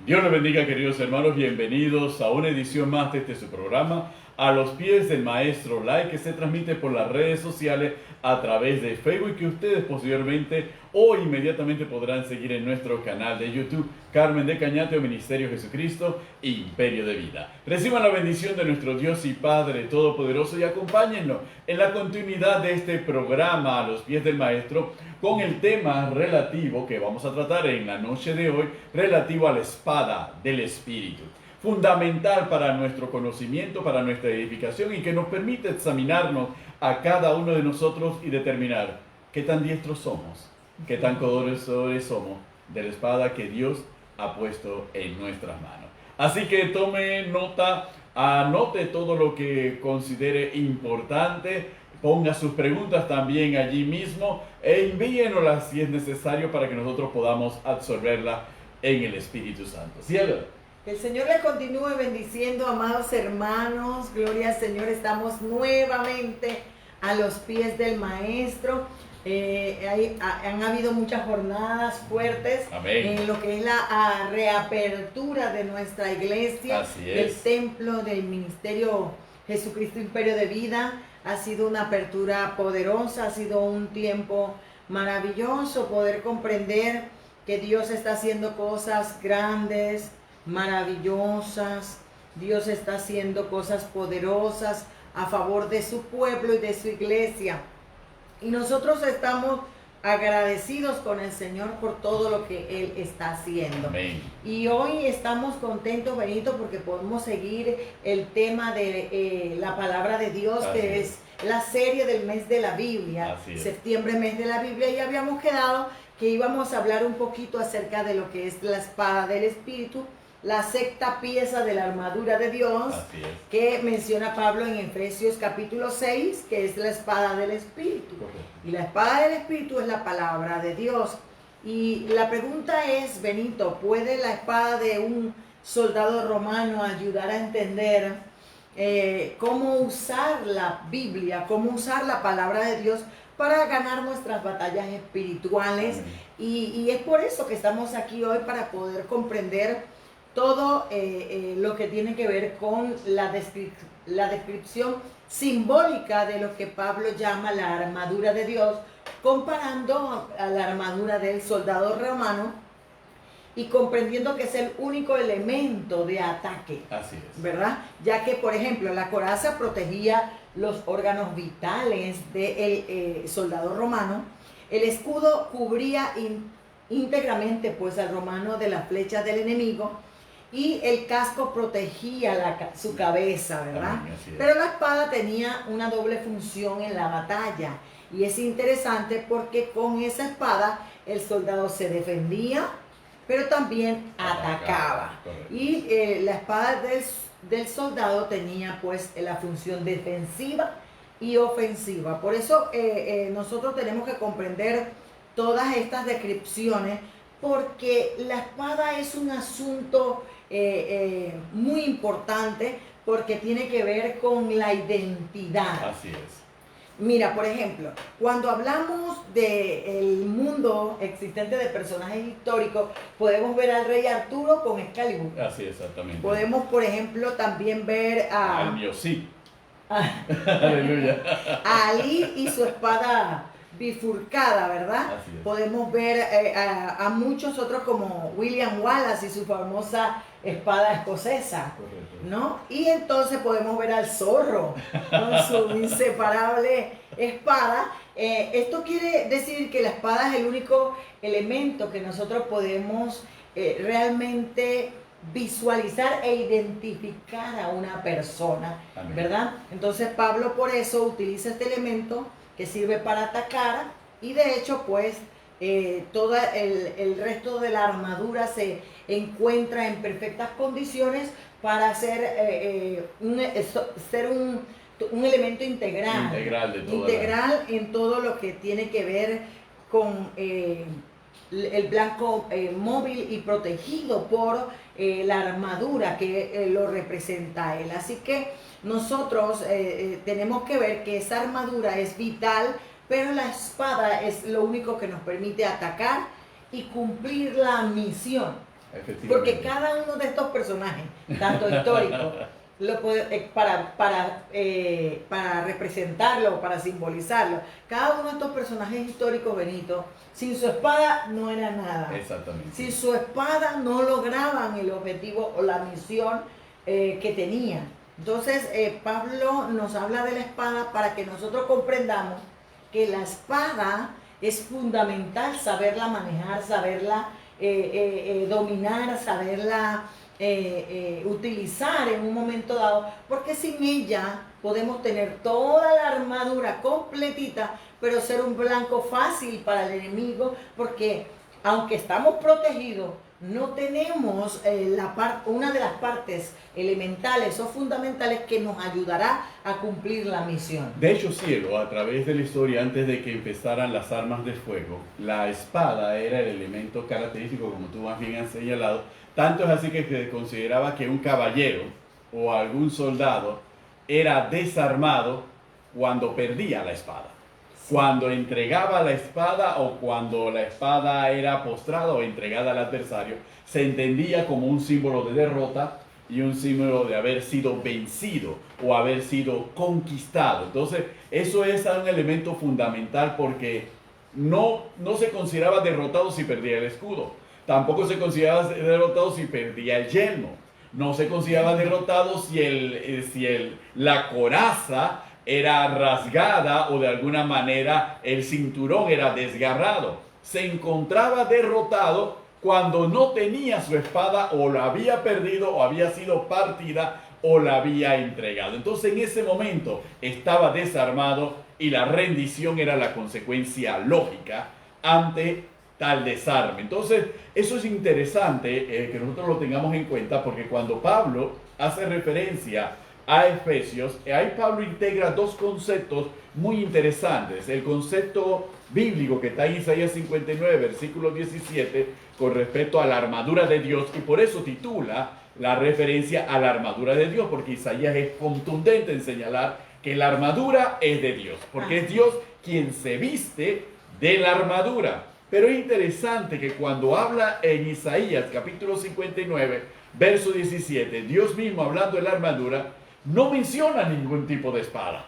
Dios les bendiga, queridos hermanos, bienvenidos a una edición más de este su programa, A los pies del Maestro Live, que se transmite por las redes sociales a través de Facebook, que ustedes posteriormente o inmediatamente podrán seguir en nuestro canal de YouTube, Carmen de Cañate o Ministerio Jesucristo, Imperio de Vida. Reciban la bendición de nuestro Dios y Padre Todopoderoso y acompáñennos en la continuidad de este programa A los pies del Maestro, con el tema relativo que vamos a tratar en la noche de hoy, relativo a la espada del Espíritu. Fundamental para nuestro conocimiento, para nuestra edificación y que nos permite examinarnos a cada uno de nosotros y determinar qué tan diestros somos, qué tan conocedores somos de la espada que Dios ha puesto en nuestras manos. Así que tome nota, anote todo lo que considere importante, ponga sus preguntas también allí mismo e envíenoslas si es necesario para que nosotros podamos absorberla en el Espíritu Santo. ¿Cierto? Que el Señor les continúe bendiciendo, amados hermanos. Gloria al Señor, estamos nuevamente a los pies del Maestro. Han habido muchas jornadas fuertes. Amén. En lo que es la reapertura de nuestra iglesia, del templo del Ministerio Jesucristo Imperio de Vida. Ha sido una apertura poderosa, ha sido un tiempo maravilloso poder comprender que Dios está haciendo cosas grandes, maravillosas. Dios está haciendo cosas poderosas a favor de su pueblo y de su iglesia. Y nosotros estamos agradecidos con el Señor por todo lo que Él está haciendo. Amén. Y hoy estamos contentos, Benito, porque podemos seguir el tema de la palabra de Dios, que es la serie del mes de la Biblia, septiembre, mes de la Biblia, y habíamos quedado que íbamos a hablar un poquito acerca de lo que es la espada del Espíritu, la sexta pieza de la armadura de Dios, que menciona Pablo en Efesios capítulo 6, que es la espada del Espíritu. Correcto. Y la espada del Espíritu es la palabra de Dios. Y la pregunta es, Benito, ¿puede la espada de un soldado romano ayudar a entender cómo usar la Biblia, cómo usar la palabra de Dios para ganar nuestras batallas espirituales? Y es por eso que estamos aquí hoy, para poder comprender todo lo que tiene que ver con la descripción simbólica de lo que Pablo llama la armadura de Dios, comparando a la armadura del soldado romano y comprendiendo que es el único elemento de ataque. Así es. ¿Verdad? Ya que, por ejemplo, la coraza protegía los órganos vitales del soldado romano, el escudo cubría íntegramente pues al romano de las flechas del enemigo, y el casco protegía su cabeza, ¿verdad? Pero la espada tenía una doble función en la batalla. Y es interesante porque con esa espada el soldado se defendía, pero también atacaba. Y la espada del soldado tenía pues la función defensiva y ofensiva. Por eso nosotros tenemos que comprender todas estas descripciones, porque la espada es un asunto muy importante, porque tiene que ver con la identidad. Así es. Mira, por ejemplo, cuando hablamos del mundo existente de personajes históricos, podemos ver al rey Arturo con Excalibur. Así es, exactamente. Podemos, por ejemplo, también ver al mío, sí. Aleluya. A Ali y su espada bifurcada, ¿verdad? Así es. Podemos ver a muchos otros como William Wallace y su famosa espada escocesa, ¿no? Y entonces podemos ver al zorro con su inseparable espada. Esto quiere decir que la espada es el único elemento que nosotros podemos realmente visualizar e identificar a una persona. Amén. ¿Verdad? Entonces Pablo por eso utiliza este elemento que sirve para atacar, y de hecho pues todo el resto de la armadura se encuentra en perfectas condiciones para ser un elemento integral en todo lo que tiene que ver con el blanco móvil y protegido por la armadura que lo representa a él. Así que nosotros tenemos que ver que esa armadura es vital, pero la espada es lo único que nos permite atacar y cumplir la misión. Efectivamente. Porque cada uno de estos personajes, tanto históricos, para representarlo, para simbolizarlo, cada uno de estos personajes históricos, Benito, sin su espada no era nada. Exactamente. Sin su espada no lograban el objetivo o la misión que tenían. Entonces, Pablo nos habla de la espada para que nosotros comprendamos que la espada es fundamental saberla manejar, saberla dominar, saberla utilizar en un momento dado, porque sin ella podemos tener toda la armadura completita, pero ser un blanco fácil para el enemigo, porque aunque estamos protegidos, no tenemos una de las partes elementales o fundamentales que nos ayudará a cumplir la misión. De hecho, cielo, a través de la historia, antes de que empezaran las armas de fuego, la espada era el elemento característico, como tú más bien has señalado. Tanto es así que se consideraba que un caballero o algún soldado era desarmado cuando perdía la espada. Cuando entregaba la espada o cuando la espada era postrada o entregada al adversario, se entendía como un símbolo de derrota y un símbolo de haber sido vencido o haber sido conquistado. Entonces, eso es un elemento fundamental porque no se consideraba derrotado si perdía el escudo. Tampoco se consideraba derrotado si perdía el yelmo. No se consideraba derrotado si la coraza era rasgada o de alguna manera el cinturón era desgarrado. Se encontraba derrotado cuando no tenía su espada o la había perdido o había sido partida o la había entregado. Entonces en ese momento estaba desarmado y la rendición era la consecuencia lógica ante tal desarme. Entonces eso es interesante que nosotros lo tengamos en cuenta porque cuando Pablo hace referencia a Efesios, ahí Pablo integra dos conceptos muy interesantes. El concepto bíblico que está en Isaías 59, versículo 17, con respecto a la armadura de Dios, y por eso titula la referencia a la armadura de Dios, porque Isaías es contundente en señalar que la armadura es de Dios, porque es Dios quien se viste de la armadura. Pero es interesante que cuando habla en Isaías capítulo 59, verso 17, Dios mismo hablando de la armadura, no menciona ningún tipo de espada.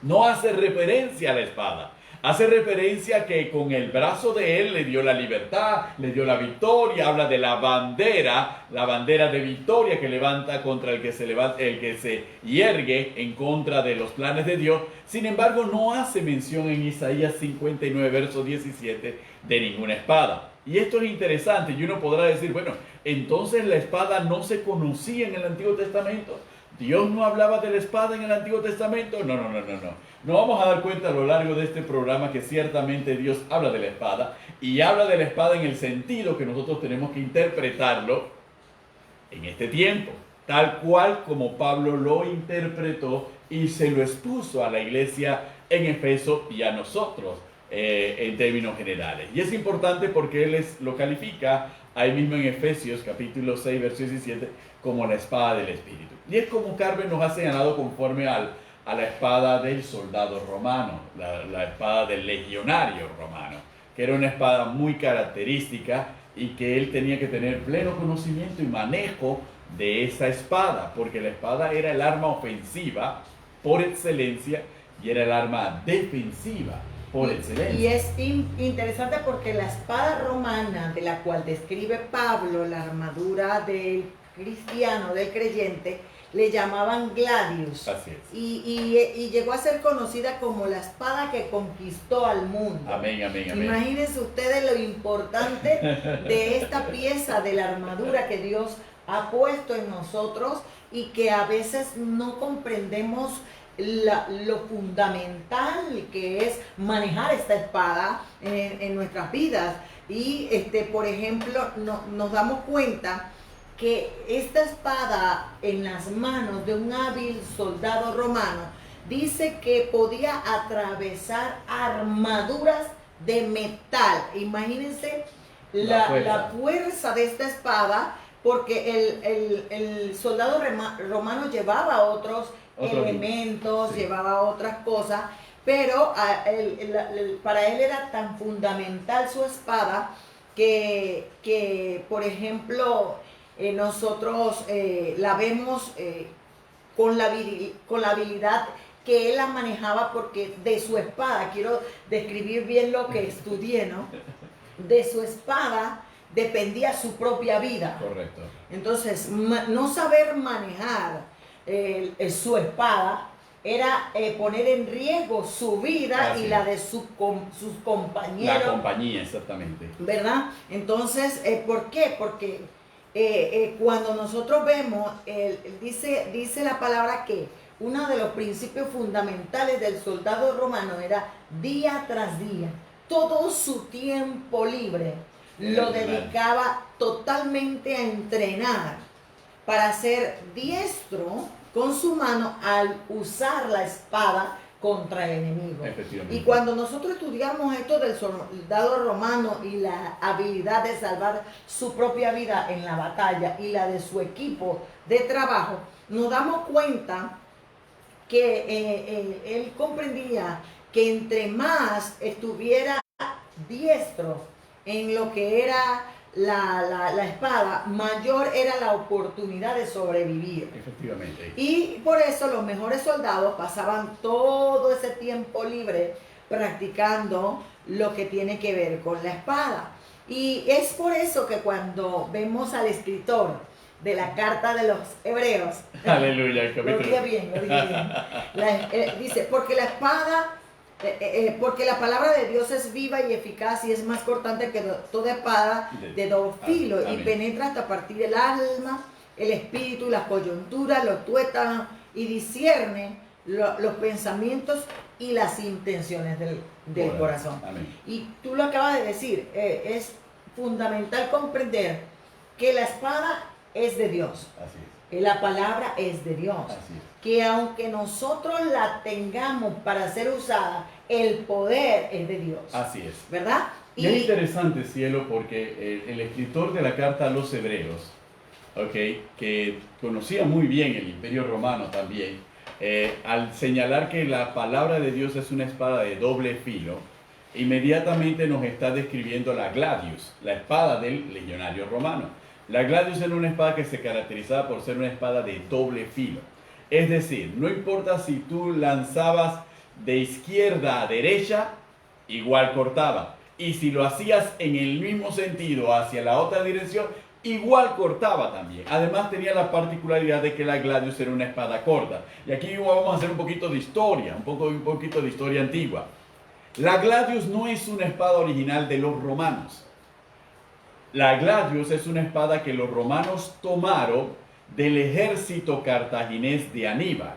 No hace referencia a la espada. Hace referencia a que con el brazo de él le dio la libertad, le dio la victoria. Habla de la bandera de victoria que levanta contra el que se yergue en contra de los planes de Dios. Sin embargo, no hace mención en Isaías 59, verso 17, de ninguna espada. Y esto es interesante y uno podrá decir, bueno, entonces la espada no se conocía en el Antiguo Testamento. ¿Dios no hablaba de la espada en el Antiguo Testamento? No. Nos vamos a dar cuenta a lo largo de este programa que ciertamente Dios habla de la espada y habla de la espada en el sentido que nosotros tenemos que interpretarlo en este tiempo, tal cual como Pablo lo interpretó y se lo expuso a la iglesia en Efeso y a nosotros en términos generales. Y es importante porque él lo califica ahí mismo en Efesios capítulo 6, verso 17, como la espada del Espíritu. Y es como Carmen nos ha señalado conforme a la espada del soldado romano, la espada del legionario romano, que era una espada muy característica y que él tenía que tener pleno conocimiento y manejo de esa espada, porque la espada era el arma ofensiva por excelencia y era el arma defensiva por excelencia. Y es interesante porque la espada romana de la cual describe Pablo, la armadura del cristiano, del creyente, le llamaban gladius. Así es. Y llegó a ser conocida como la espada que conquistó al mundo. Amén. Imagínense ustedes lo importante de esta pieza de la armadura que Dios ha puesto en nosotros y que a veces no comprendemos lo fundamental que es manejar esta espada en nuestras vidas. Y por ejemplo, nos damos cuenta que esta espada en las manos de un hábil soldado romano dice que podía atravesar armaduras de metal. Imagínense la fuerza de esta espada, porque el soldado romano llevaba otros elementos, sí, llevaba otras cosas, pero para él era tan fundamental su espada por ejemplo, nosotros la vemos con la habilidad que él la manejaba, porque de su espada, quiero describir bien lo que estudié, ¿no? De su espada dependía su propia vida. Correcto. Entonces, no saber manejar su espada era poner en riesgo su vida y la de sus compañeros. La compañía, exactamente. ¿Verdad? Entonces, ¿por qué? Porque cuando nosotros vemos, dice la palabra que uno de los principios fundamentales del soldado romano era día tras día, todo su tiempo libre lo dedicaba totalmente a entrenar para ser diestro con su mano al usar la espada contra el enemigo. Y cuando nosotros estudiamos esto del soldado romano y la habilidad de salvar su propia vida en la batalla y la de su equipo de trabajo, nos damos cuenta que él comprendía que entre más estuviera diestro en lo que era la espada, mayor era la oportunidad de sobrevivir. Efectivamente. Y por eso los mejores soldados pasaban todo ese tiempo libre practicando lo que tiene que ver con la espada. Y es por eso que cuando vemos al escritor de la carta de los Hebreos, aleluya, el capítulo. Lo dije bien. Dice, porque la espada, porque la palabra de Dios es viva y eficaz y es más cortante que toda espada de doble filo, y penetra hasta partir del alma, el espíritu, las coyunturas, los tuétanos, y discierne los pensamientos y las intenciones del corazón. Amén. Y tú lo acabas de decir, es fundamental comprender que la espada es de Dios. Así es. Que la palabra es de Dios. Así es. Que aunque nosotros la tengamos para ser usada, el poder es de Dios. Así es. ¿Verdad? Y es interesante, cielo, porque el escritor de la carta a los Hebreos, que conocía muy bien el Imperio Romano también, al señalar que la palabra de Dios es una espada de doble filo, inmediatamente nos está describiendo la gladius, la espada del legionario romano. La gladius era una espada que se caracterizaba por ser una espada de doble filo. Es decir, no importa si tú lanzabas de izquierda a derecha, igual cortaba. Y si lo hacías en el mismo sentido hacia la otra dirección, igual cortaba también. Además tenía la particularidad de que la gladius era una espada corta. Y aquí vamos a hacer un poquito de historia, un poquito de historia antigua. La gladius no es una espada original de los romanos. La gladius es una espada que los romanos tomaron del ejército cartaginés de Aníbal.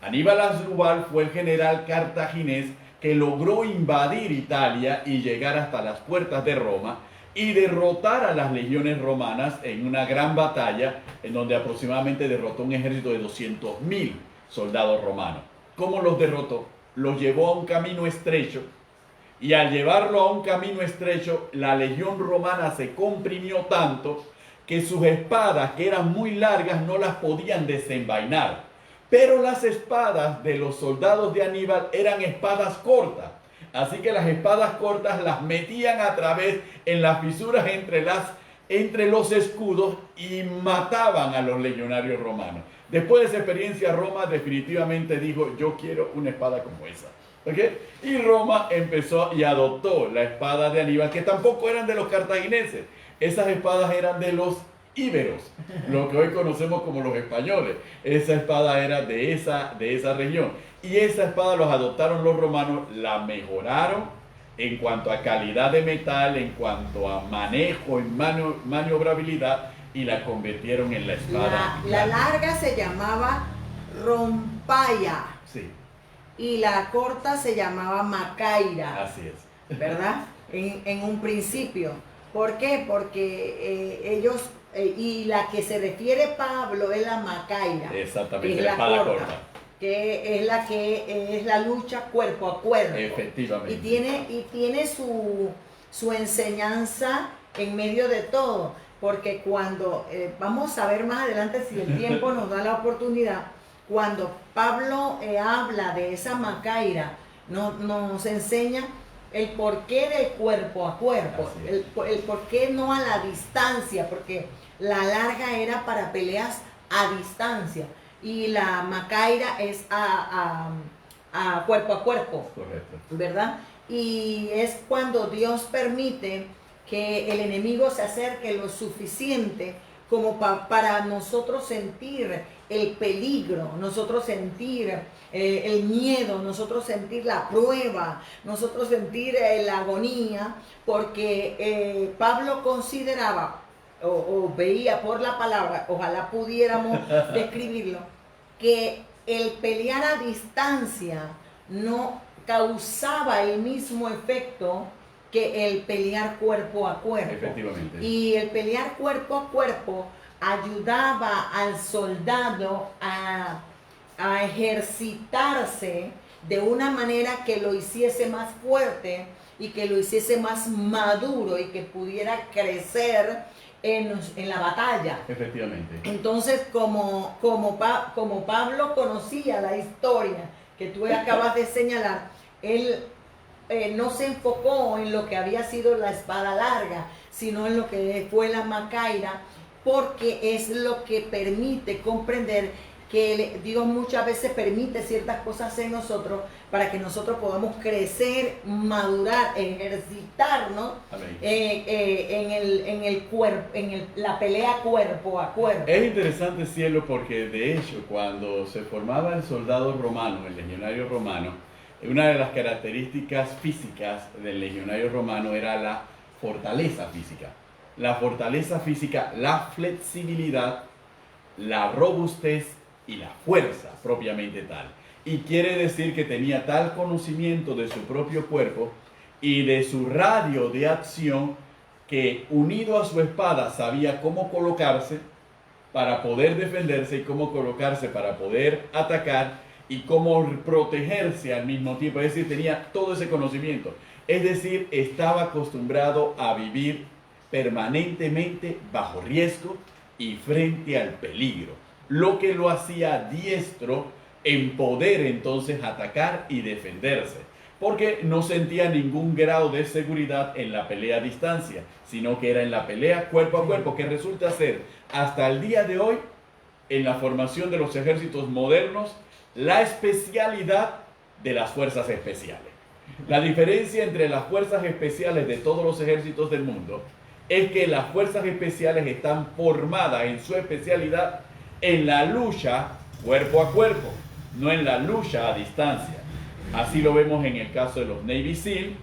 Aníbal Asdrúbal fue el general cartaginés que logró invadir Italia y llegar hasta las puertas de Roma y derrotar a las legiones romanas en una gran batalla en donde aproximadamente derrotó un ejército de 200.000 soldados romanos. ¿Cómo los derrotó? Los llevó a un camino estrecho. Y al llevarlo a un camino estrecho, la legión romana se comprimió tanto que sus espadas, que eran muy largas, no las podían desenvainar. Pero las espadas de los soldados de Aníbal eran espadas cortas. Así que las espadas cortas las metían a través en las fisuras entre los escudos y mataban a los legionarios romanos. Después de esa experiencia, Roma definitivamente dijo, yo quiero una espada como esa. Y Roma empezó y adoptó la espada de Aníbal, que tampoco eran de los cartagineses. Esas espadas eran de los íberos, lo que hoy conocemos como los españoles. Esa espada era de esa región. Y esa espada los adoptaron los romanos, la mejoraron en cuanto a calidad de metal, en cuanto a manejo y maniobrabilidad, y la convirtieron en la espada. La larga se llamaba rompaya. Sí. Y la corta se llamaba macaira. Así es. ¿Verdad? En un principio. ¿Por qué? Porque ellos, y la que se refiere Pablo es la macaira. Exactamente, la espada corta. Que es la que es la lucha cuerpo a cuerpo. Efectivamente. Y tiene su enseñanza en medio de todo. Porque cuando, vamos a ver más adelante si el tiempo nos da la oportunidad, cuando Pablo habla de esa macaira, nos enseña el porqué del cuerpo a cuerpo, el porqué no a la distancia, porque la larga era para peleas a distancia y la macaira es a cuerpo a cuerpo. Correcto. ¿Verdad? Y es cuando Dios permite que el enemigo se acerque lo suficiente como para nosotros sentir el peligro, nosotros sentir el miedo, nosotros sentir la prueba, nosotros sentir la agonía, porque Pablo consideraba o veía por la palabra, ojalá pudiéramos describirlo, que el pelear a distancia no causaba el mismo efecto que el pelear cuerpo a cuerpo. Efectivamente. Y el pelear cuerpo a cuerpo ayudaba al soldado a ejercitarse de una manera que lo hiciese más fuerte y que lo hiciese más maduro y que pudiera crecer en la batalla. Efectivamente. Entonces, como Pablo conocía la historia que tú acabas de señalar, él no se enfocó en lo que había sido la espada larga, sino en lo que fue la macaira, porque es lo que permite comprender que Dios muchas veces permite ciertas cosas en nosotros para que nosotros podamos crecer, madurar, ejercitarnos en el cuerpo, la pelea cuerpo a cuerpo. Es interesante, cielo, porque de hecho cuando se formaba el soldado romano, el legionario romano, una de las características físicas del legionario romano era la fortaleza física. La fortaleza física, la flexibilidad, la robustez y la fuerza propiamente tal. Y quiere decir que tenía tal conocimiento de su propio cuerpo y de su radio de acción que unido a su espada sabía cómo colocarse para poder defenderse y cómo colocarse para poder atacar y cómo protegerse al mismo tiempo. Es decir, tenía todo ese conocimiento. Es decir, estaba acostumbrado a vivir permanentemente bajo riesgo y frente al peligro, lo que lo hacía diestro en poder entonces atacar y defenderse, porque no sentía ningún grado de seguridad en la pelea a distancia, sino que era en la pelea cuerpo a cuerpo, que resulta ser hasta el día de hoy, en la formación de los ejércitos modernos, la especialidad de las fuerzas especiales. La diferencia entre las fuerzas especiales de todos los ejércitos del mundo es que las fuerzas especiales están formadas en su especialidad en la lucha cuerpo a cuerpo, no en la lucha a distancia. Así lo vemos en el caso de los Navy SEAL,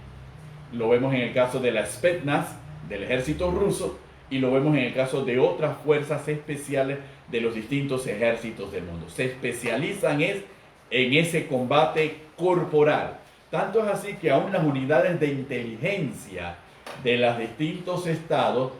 lo vemos en el caso de la Spetsnaz, del ejército ruso, y lo vemos en el caso de otras fuerzas especiales de los distintos ejércitos del mundo. Se especializan en ese combate corporal. Tanto es así que aún las unidades de inteligencia de los distintos estados,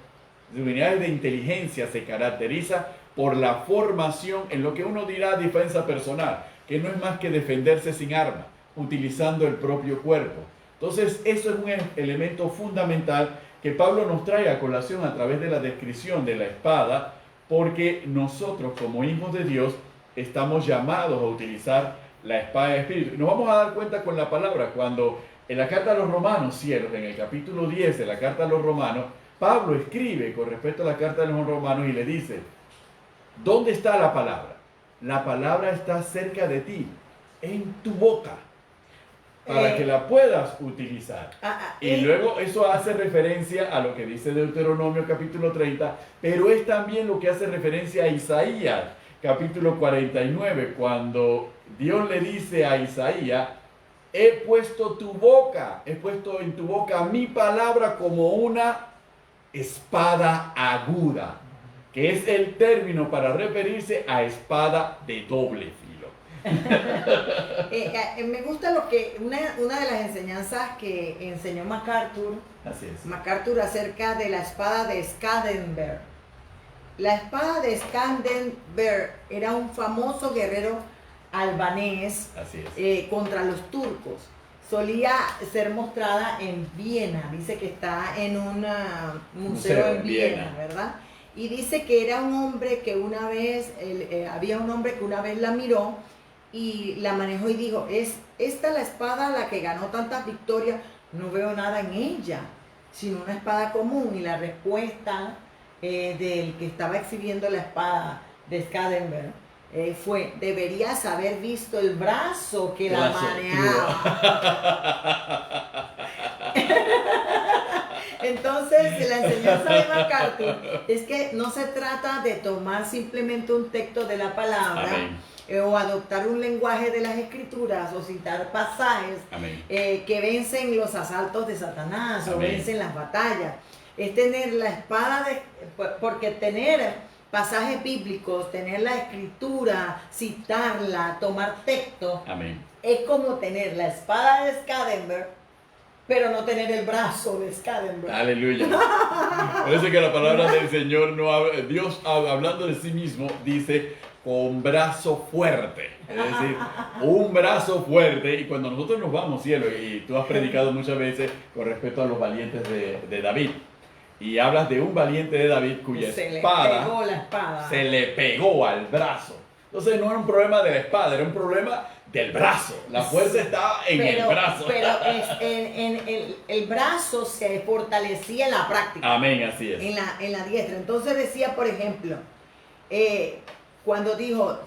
las unidades de inteligencia se caracterizan por la formación en lo que uno dirá defensa personal, que no es más que defenderse sin arma, utilizando el propio cuerpo. Entonces, eso es un elemento fundamental que Pablo nos trae a colación a través de la descripción de la espada, porque nosotros como hijos de Dios estamos llamados a utilizar la espada del Espíritu. Nos vamos a dar cuenta con la palabra cuando en la carta a los romanos, cielos, en el capítulo 10 de la carta a los romanos, Pablo escribe con respecto a la carta a los romanos y le dice, ¿dónde está la palabra? La palabra está cerca de ti, en tu boca, para que la puedas utilizar. Y luego eso hace referencia a lo que dice Deuteronomio capítulo 30, pero es también lo que hace referencia a Isaías capítulo 49, cuando Dios le dice a Isaías, he puesto en tu boca mi palabra como una espada aguda, que es el término para referirse a espada de doble filo. Me gusta lo que una de las enseñanzas que enseñó MacArthur, Así es. MacArthur acerca de la espada de Skanderbeg. La espada de Skanderbeg era un famoso guerrero albanés. Así es. Contra los turcos. Solía ser mostrada en Viena, dice que está en un museo en Viena, ¿verdad? Y dice que era un hombre que una vez, había un hombre que una vez la miró y la manejó y dijo, ¿es esta la espada la que ganó tantas victorias no veo nada en ella, sino una espada común. Y la respuesta del que estaba exhibiendo la espada de Scadenberg fue: deberías haber visto el brazo que la manejaba. Entonces, la enseñanza de MacArthur es que no se trata de tomar simplemente un texto de la palabra o adoptar un lenguaje de las escrituras o citar pasajes que vencen los asaltos de Satanás o vencen las batallas. Es tener la espada porque tener pasajes bíblicos, tener la escritura, citarla, tomar texto, es como tener la espada de Scadenberg, pero no tener el brazo de Scadenberg. Aleluya. Parece que la palabra del Señor no habla, Dios hablando de sí mismo dice con brazo fuerte. Es decir, un brazo fuerte. Y cuando nosotros nos vamos, cielo, y tú has predicado muchas veces con respecto a los valientes de David, y hablas de un valiente de David cuya espada se le pegó al brazo. Entonces no era un problema de la espada, era un problema del brazo. La fuerza estaba en el brazo. Pero el brazo se fortalecía en la práctica. Amén, así es. En la diestra. Entonces decía, por ejemplo, cuando dijo,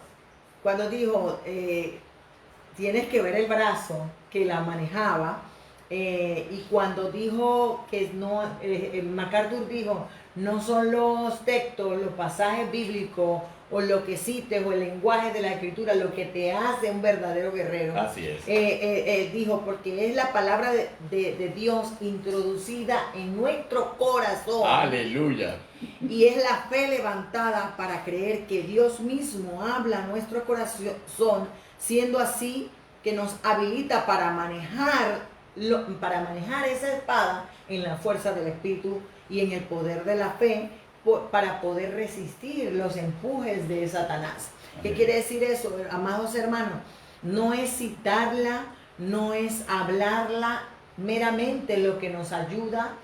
tienes que ver el brazo que la manejaba, y cuando dijo que no, MacArthur dijo, no son los textos, los pasajes bíblicos o lo que cites o el lenguaje de la escritura lo que te hace un verdadero guerrero. Así es. Dijo, porque es la palabra de Dios introducida en nuestro corazón. Aleluya. Y es la fe levantada para creer que Dios mismo habla a nuestro corazón, siendo así que nos habilita para manejar esa espada en la fuerza del Espíritu y en el poder de la fe, para poder resistir los empujes de Satanás. ¿Qué quiere decir eso, amados hermanos? No es citarla, no es hablarla meramente lo que nos ayuda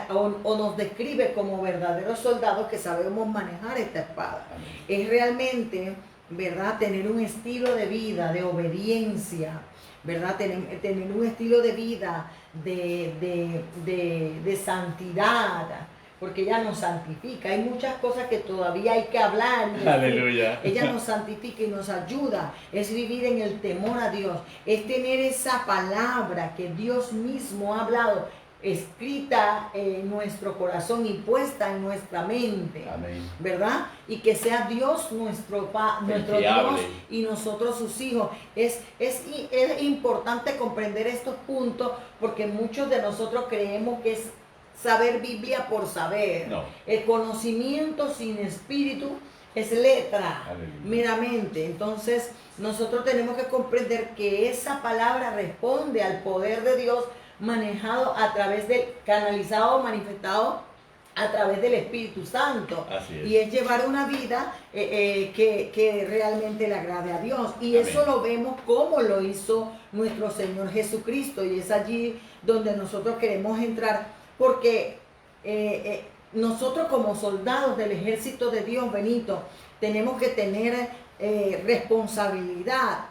o nos describe como verdaderos soldados que sabemos manejar esta espada. Es realmente, ¿verdad?, tener un estilo de vida de obediencia, ¿verdad? Tener un estilo de vida de santidad, porque ella nos santifica. Hay muchas cosas que todavía hay que hablar. Aleluya. Ella nos santifica y nos ayuda. Es vivir en el temor a Dios. Es tener esa palabra que Dios mismo ha hablado, escrita en nuestro corazón y puesta en nuestra mente. Amén. ¿Verdad? Y que sea Dios nuestro Dios y nosotros sus hijos. Es importante comprender estos puntos, porque muchos de nosotros creemos que es saber Biblia por saber. No. El conocimiento sin espíritu es letra, meramente. Entonces nosotros tenemos que comprender que esa palabra responde al poder de Dios, manejado a través del, canalizado, manifestado a través del Espíritu Santo. Así es. Y es llevar una vida que realmente le agrade a Dios. Y Amén. eso lo vemos como lo hizo nuestro Señor Jesucristo. Y es allí donde nosotros queremos entrar, porque nosotros como soldados del ejército de Dios, Benito, tenemos que tener responsabilidad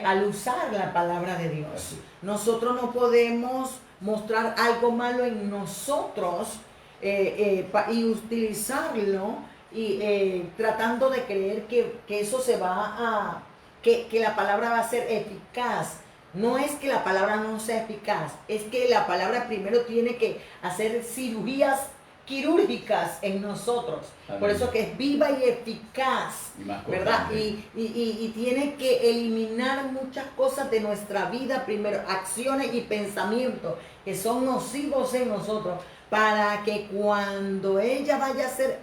al usar la palabra de Dios. Nosotros no podemos mostrar algo malo en nosotros y utilizarlo y tratando de creer que eso se va que la palabra va a ser eficaz. No es que la palabra no sea eficaz, es que la palabra primero tiene que hacer cirugías quirúrgicas en nosotros. Amén. Por eso que es viva y eficaz, ¿verdad? Y tiene que eliminar muchas cosas de nuestra vida primero, acciones y pensamientos que son nocivos en nosotros, para que cuando ella vaya a ser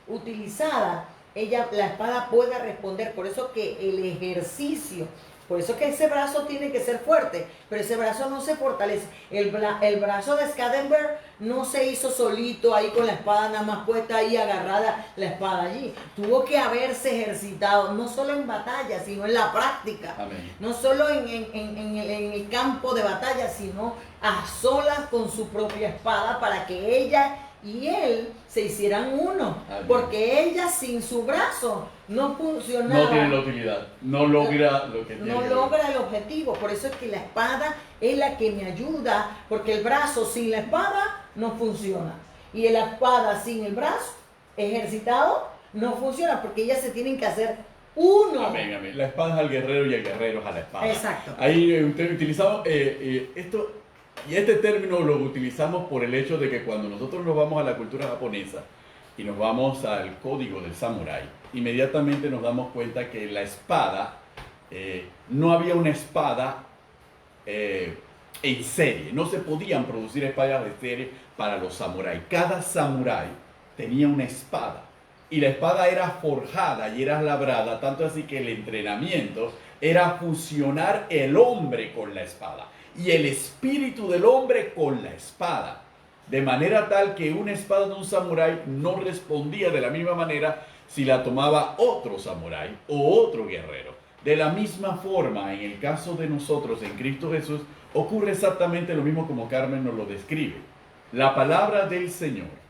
utilizada, la espada pueda responder. Por eso que el ejercicio, por eso que ese brazo tiene que ser fuerte, pero ese brazo no se fortalece. El brazo de Scadenberg no se hizo solito ahí con la espada nada más puesta ahí, agarrada la espada allí. Tuvo que haberse ejercitado, no solo en batalla, sino en la práctica. Amén. No solo en el campo de batalla, sino a solas con su propia espada, para que ella y él se hicieran uno, Amén. porque ella sin su brazo no funcionaba. No tiene la utilidad, no logra lo que tiene. No que logra el objetivo, por eso es que la espada es la que me ayuda, porque el brazo sin la espada no funciona. Y la espada sin el brazo ejercitado no funciona, porque ellas se tienen que hacer uno. Amén, amén. La espada es al guerrero y el guerrero es a la espada. Exacto. Ahí utilizamos esto, y este término lo utilizamos por el hecho de que cuando nosotros nos vamos a la cultura japonesa y nos vamos al código del samurái, inmediatamente nos damos cuenta que la espada, no había una espada en serie, no se podían producir espadas de serie para los samuráis. Cada samurái tenía una espada. Y la espada era forjada y era labrada, tanto así que el entrenamiento era fusionar el hombre con la espada y el espíritu del hombre con la espada. De manera tal que una espada de un samurái no respondía de la misma manera si la tomaba otro samurái o otro guerrero. De la misma forma, en el caso de nosotros en Cristo Jesús, ocurre exactamente lo mismo como Carmen nos lo describe. La palabra del Señor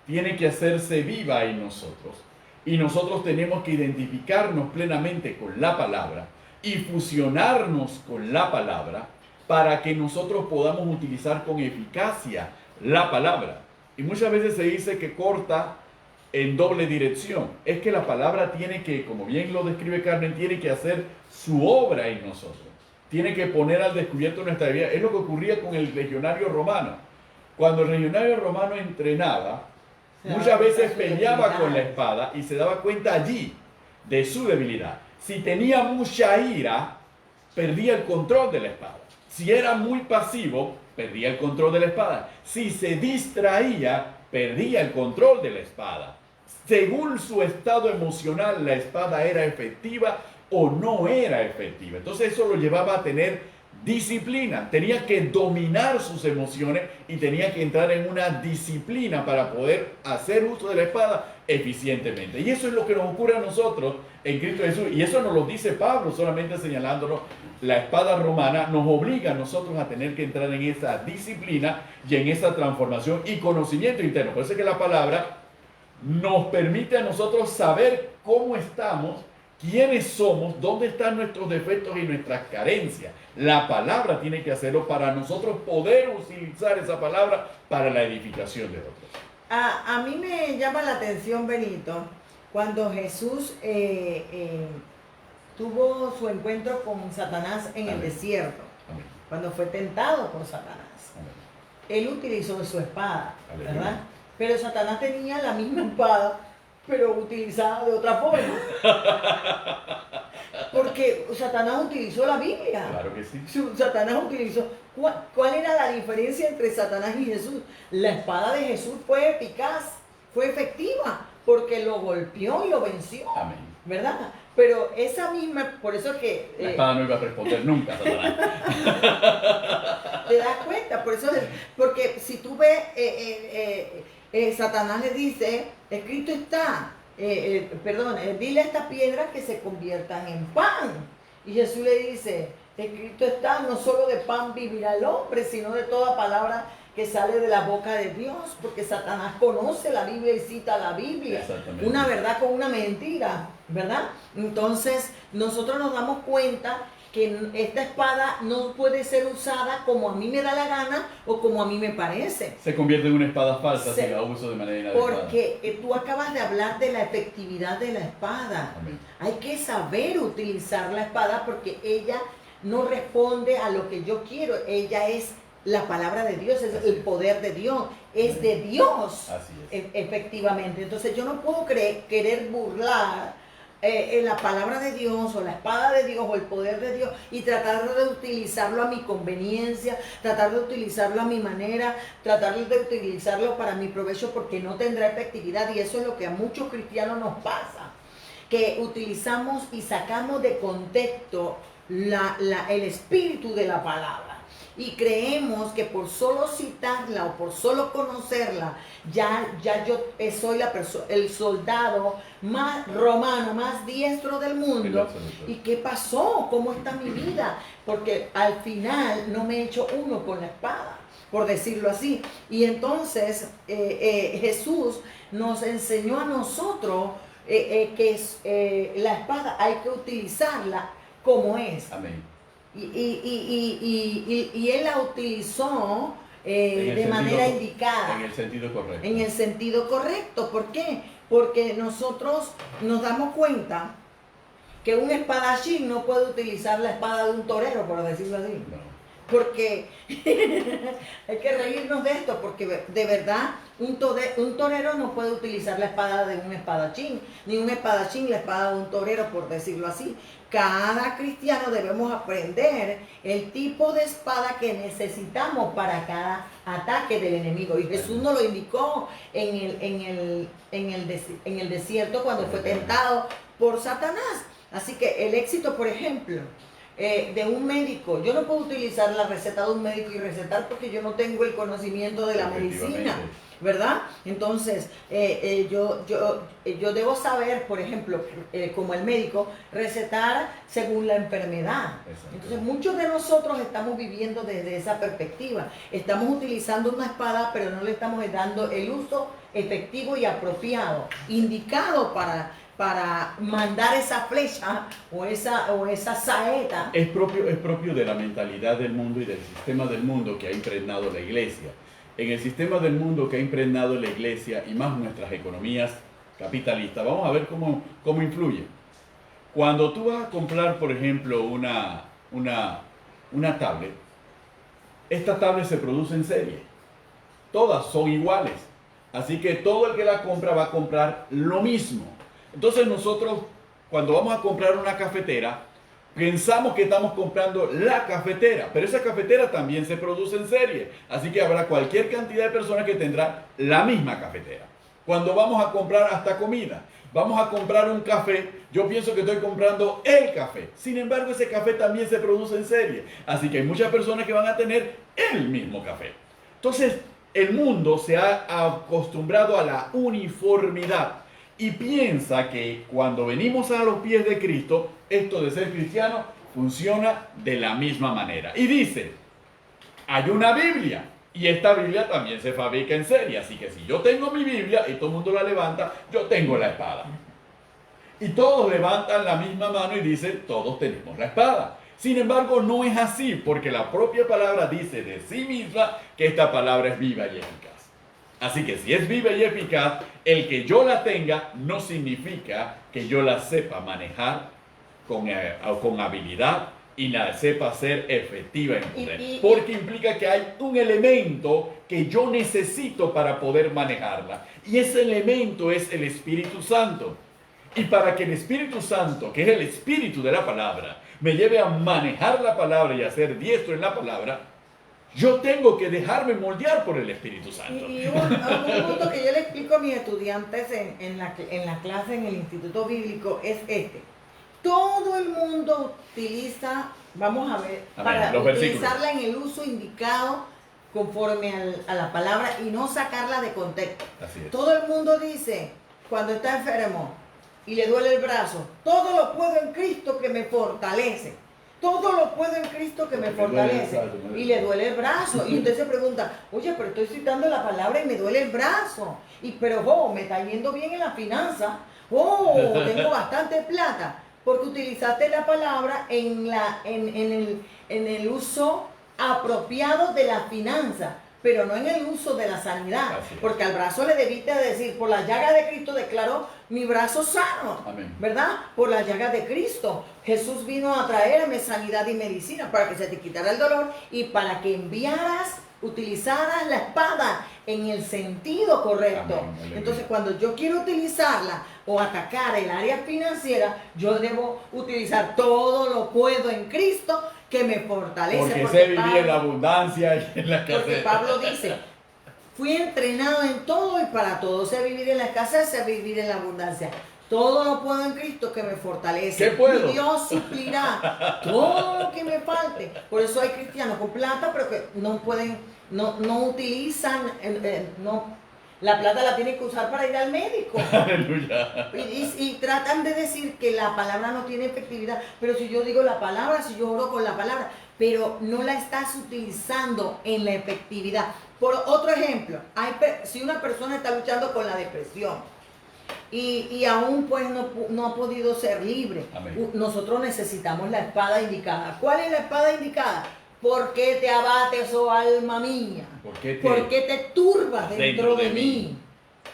tiene que hacerse viva en nosotros y nosotros tenemos que identificarnos plenamente con la palabra y fusionarnos con la palabra para que nosotros podamos utilizar con eficacia la palabra. Y muchas veces se dice que corta en doble dirección. Es que la palabra tiene que, como bien lo describe Carmen, tiene que hacer su obra en nosotros. Tiene que poner al descubierto nuestra vida. Es lo que ocurría con el legionario romano. Cuando el legionario romano entrenaba, muchas veces peleaba con la espada y se daba cuenta allí de su debilidad. Si tenía mucha ira, perdía el control de la espada. Si era muy pasivo, perdía el control de la espada. Si se distraía, perdía el control de la espada. Según su estado emocional, la espada era efectiva o no era efectiva. Entonces eso lo llevaba a tener disciplina, tenía que dominar sus emociones y tenía que entrar en una disciplina para poder hacer uso de la espada eficientemente. Y eso es lo que nos ocurre a nosotros en Cristo Jesús. Y eso nos lo dice Pablo, solamente señalándonos la espada romana nos obliga a nosotros a tener que entrar en esa disciplina y en esa transformación y conocimiento interno. Por eso es que la palabra nos permite a nosotros saber cómo estamos, quiénes somos, dónde están nuestros defectos y nuestras carencias. La palabra tiene que hacerlo para nosotros poder utilizar esa palabra para la edificación de otros. A mí me llama la atención, Benito, cuando Jesús tuvo su encuentro con Satanás en el desierto, Amén. cuando fue tentado por Satanás. Amén. Él utilizó su espada, Aleluya. ¿verdad? Pero Satanás tenía la misma espada, pero utilizada de otra forma. Porque Satanás utilizó la Biblia. Claro que sí. Satanás utilizó. ¿Cuál era la diferencia entre Satanás y Jesús? La espada de Jesús fue eficaz, fue efectiva, porque lo golpeó y lo venció. Amén. ¿Verdad? Pero esa misma, por eso que... La espada no iba a responder nunca a Satanás. ¿Te das cuenta? Por eso, porque si tú ves, Satanás le dice, escrito está, dile a esta piedra que se conviertan en pan. Y Jesús le dice, escrito está, no solo de pan vivirá el hombre, sino de toda palabra que sale de la boca de Dios, porque Satanás conoce la Biblia y cita la Biblia, una verdad con una mentira, ¿verdad? Entonces nosotros nos damos cuenta que esta espada no puede ser usada como a mí me da la gana o como a mí me parece. Se convierte en una espada falsa si la uso de manera inadecuada. Porque tú acabas de hablar de la efectividad de la espada. Amén. Hay que saber utilizar la espada porque ella no responde a lo que yo quiero. Ella es la palabra de Dios, es el poder de Dios, es de Dios. Así es. Efectivamente. Entonces yo no puedo querer burlar la palabra de Dios o la espada de Dios o el poder de Dios y tratar de utilizarlo a mi conveniencia, tratar de utilizarlo a mi manera, tratar de utilizarlo para mi provecho porque no tendrá efectividad. Y eso es lo que a muchos cristianos nos pasa, que utilizamos y sacamos de contexto el espíritu de la palabra. Y creemos que por solo citarla o por solo conocerla, ya yo soy el soldado más romano, más diestro del mundo. ¿Y qué pasó? ¿Cómo está mi vida? Porque al final no me he hecho uno con la espada. por decirlo así. Y entonces Jesús nos enseñó a nosotros la espada hay que utilizarla como es. Amén. Y Él la utilizó de manera indicada. En el sentido correcto. En el sentido correcto. ¿Por qué? Porque nosotros nos damos cuenta que un espadachín no puede utilizar la espada de un torero, por decirlo así. No. Porque hay que reírnos de esto, porque de verdad un torero no puede utilizar la espada de un espadachín, ni un espadachín la espada de un torero, por decirlo así. Cada cristiano debemos aprender el tipo de espada que necesitamos para cada ataque del enemigo. Y Jesús nos lo indicó en el desierto cuando fue tentado por Satanás. Así que el éxito, por ejemplo, de un médico, yo no puedo utilizar la receta de un médico y recetar porque yo no tengo el conocimiento de la medicina, ¿verdad? Entonces, yo debo saber, por ejemplo, como el médico, recetar según la enfermedad. Entonces, muchos de nosotros estamos viviendo desde esa perspectiva. Estamos utilizando una espada, pero no le estamos dando el uso efectivo y apropiado, indicado para mandar esa flecha o esa saeta. Es propio de la mentalidad del mundo y del sistema del mundo que ha impregnado la iglesia. En el sistema del mundo que ha impregnado la iglesia y más nuestras economías capitalistas, vamos a ver cómo influye. Cuando tú vas a comprar, por ejemplo, una tablet, esta tablet se produce en serie. Todas son iguales. Así que todo el que la compra va a comprar lo mismo. Entonces nosotros, cuando vamos a comprar una cafetera, pensamos que estamos comprando la cafetera, pero esa cafetera también se produce en serie. Así que habrá cualquier cantidad de personas que tendrán la misma cafetera. Cuando vamos a comprar hasta comida, vamos a comprar un café, yo pienso que estoy comprando el café. Sin embargo, ese café también se produce en serie. Así que hay muchas personas que van a tener el mismo café. Entonces, el mundo se ha acostumbrado a la uniformidad. Y piensa que cuando venimos a los pies de Cristo, esto de ser cristiano funciona de la misma manera. Y dice, hay una Biblia y esta Biblia también se fabrica en serie. Así que si yo tengo mi Biblia y todo el mundo la levanta, yo tengo la espada. Y todos levantan la misma mano y dicen, todos tenemos la espada. Sin embargo, no es así, porque la propia palabra dice de sí misma que esta palabra es viva y eficaz. Así que si es viva y eficaz, el que yo la tenga no significa que yo la sepa manejar con habilidad y la sepa ser efectiva en poder. Porque implica que hay un elemento que yo necesito para poder manejarla. Y ese elemento es el Espíritu Santo. Y para que el Espíritu Santo, que es el espíritu de la palabra, me lleve a manejar la palabra y a ser diestro en la palabra, yo tengo que dejarme moldear por el Espíritu Santo. Y un punto que yo le explico a mis estudiantes en la clase en el Instituto Bíblico es este. Todo el mundo utiliza, vamos a ver, para utilizarla en el uso indicado conforme a la palabra y no sacarla de contexto. Así es. Todo el mundo dice, cuando está enfermo y le duele el brazo, todo lo puedo en Cristo que me fortalece. Todo lo puedo en Cristo que me fortalece. Y le duele el brazo. Y usted se pregunta, oye, pero estoy citando la palabra y me duele el brazo. Pero, me está yendo bien en la finanza. Tengo bastante plata. Porque utilizaste la palabra en el uso apropiado de la finanza, pero no en el uso de la sanidad. Porque al brazo le debiste decir, por la llaga de Cristo declaró mi brazo sano. Amén. ¿Verdad? Por la llaga de Cristo. Jesús vino a traerme sanidad y medicina para que se te quitara el dolor y para que utilizaras la espada en el sentido correcto. Amén. Entonces, cuando yo quiero utilizarla o atacar el área financiera, yo debo utilizar todo lo puedo en Cristo que me fortalece. Porque sé vivir en la abundancia y en la escasez. Porque Pablo dice, fui entrenado en todo y para todo. Sé vivir en la escasez, sé vivir en la abundancia. Todo lo puedo en Cristo que me fortalece. ¿Qué puedo? Mi Dios suplirá todo lo que me falte. Por eso hay cristianos con plata, pero que no pueden, no utilizan, la plata la tienen que usar para ir al médico. Aleluya. Y tratan de decir que la palabra no tiene efectividad. Pero si yo digo la palabra, si yo oro con la palabra, pero no la estás utilizando en la efectividad. Por otro ejemplo, si una persona está luchando con la depresión y aún pues no ha podido ser libre, nosotros necesitamos la espada indicada. ¿Cuál es la espada indicada? ¿Por qué te abates, oh alma mía? ¿Por qué te turbas dentro de mí?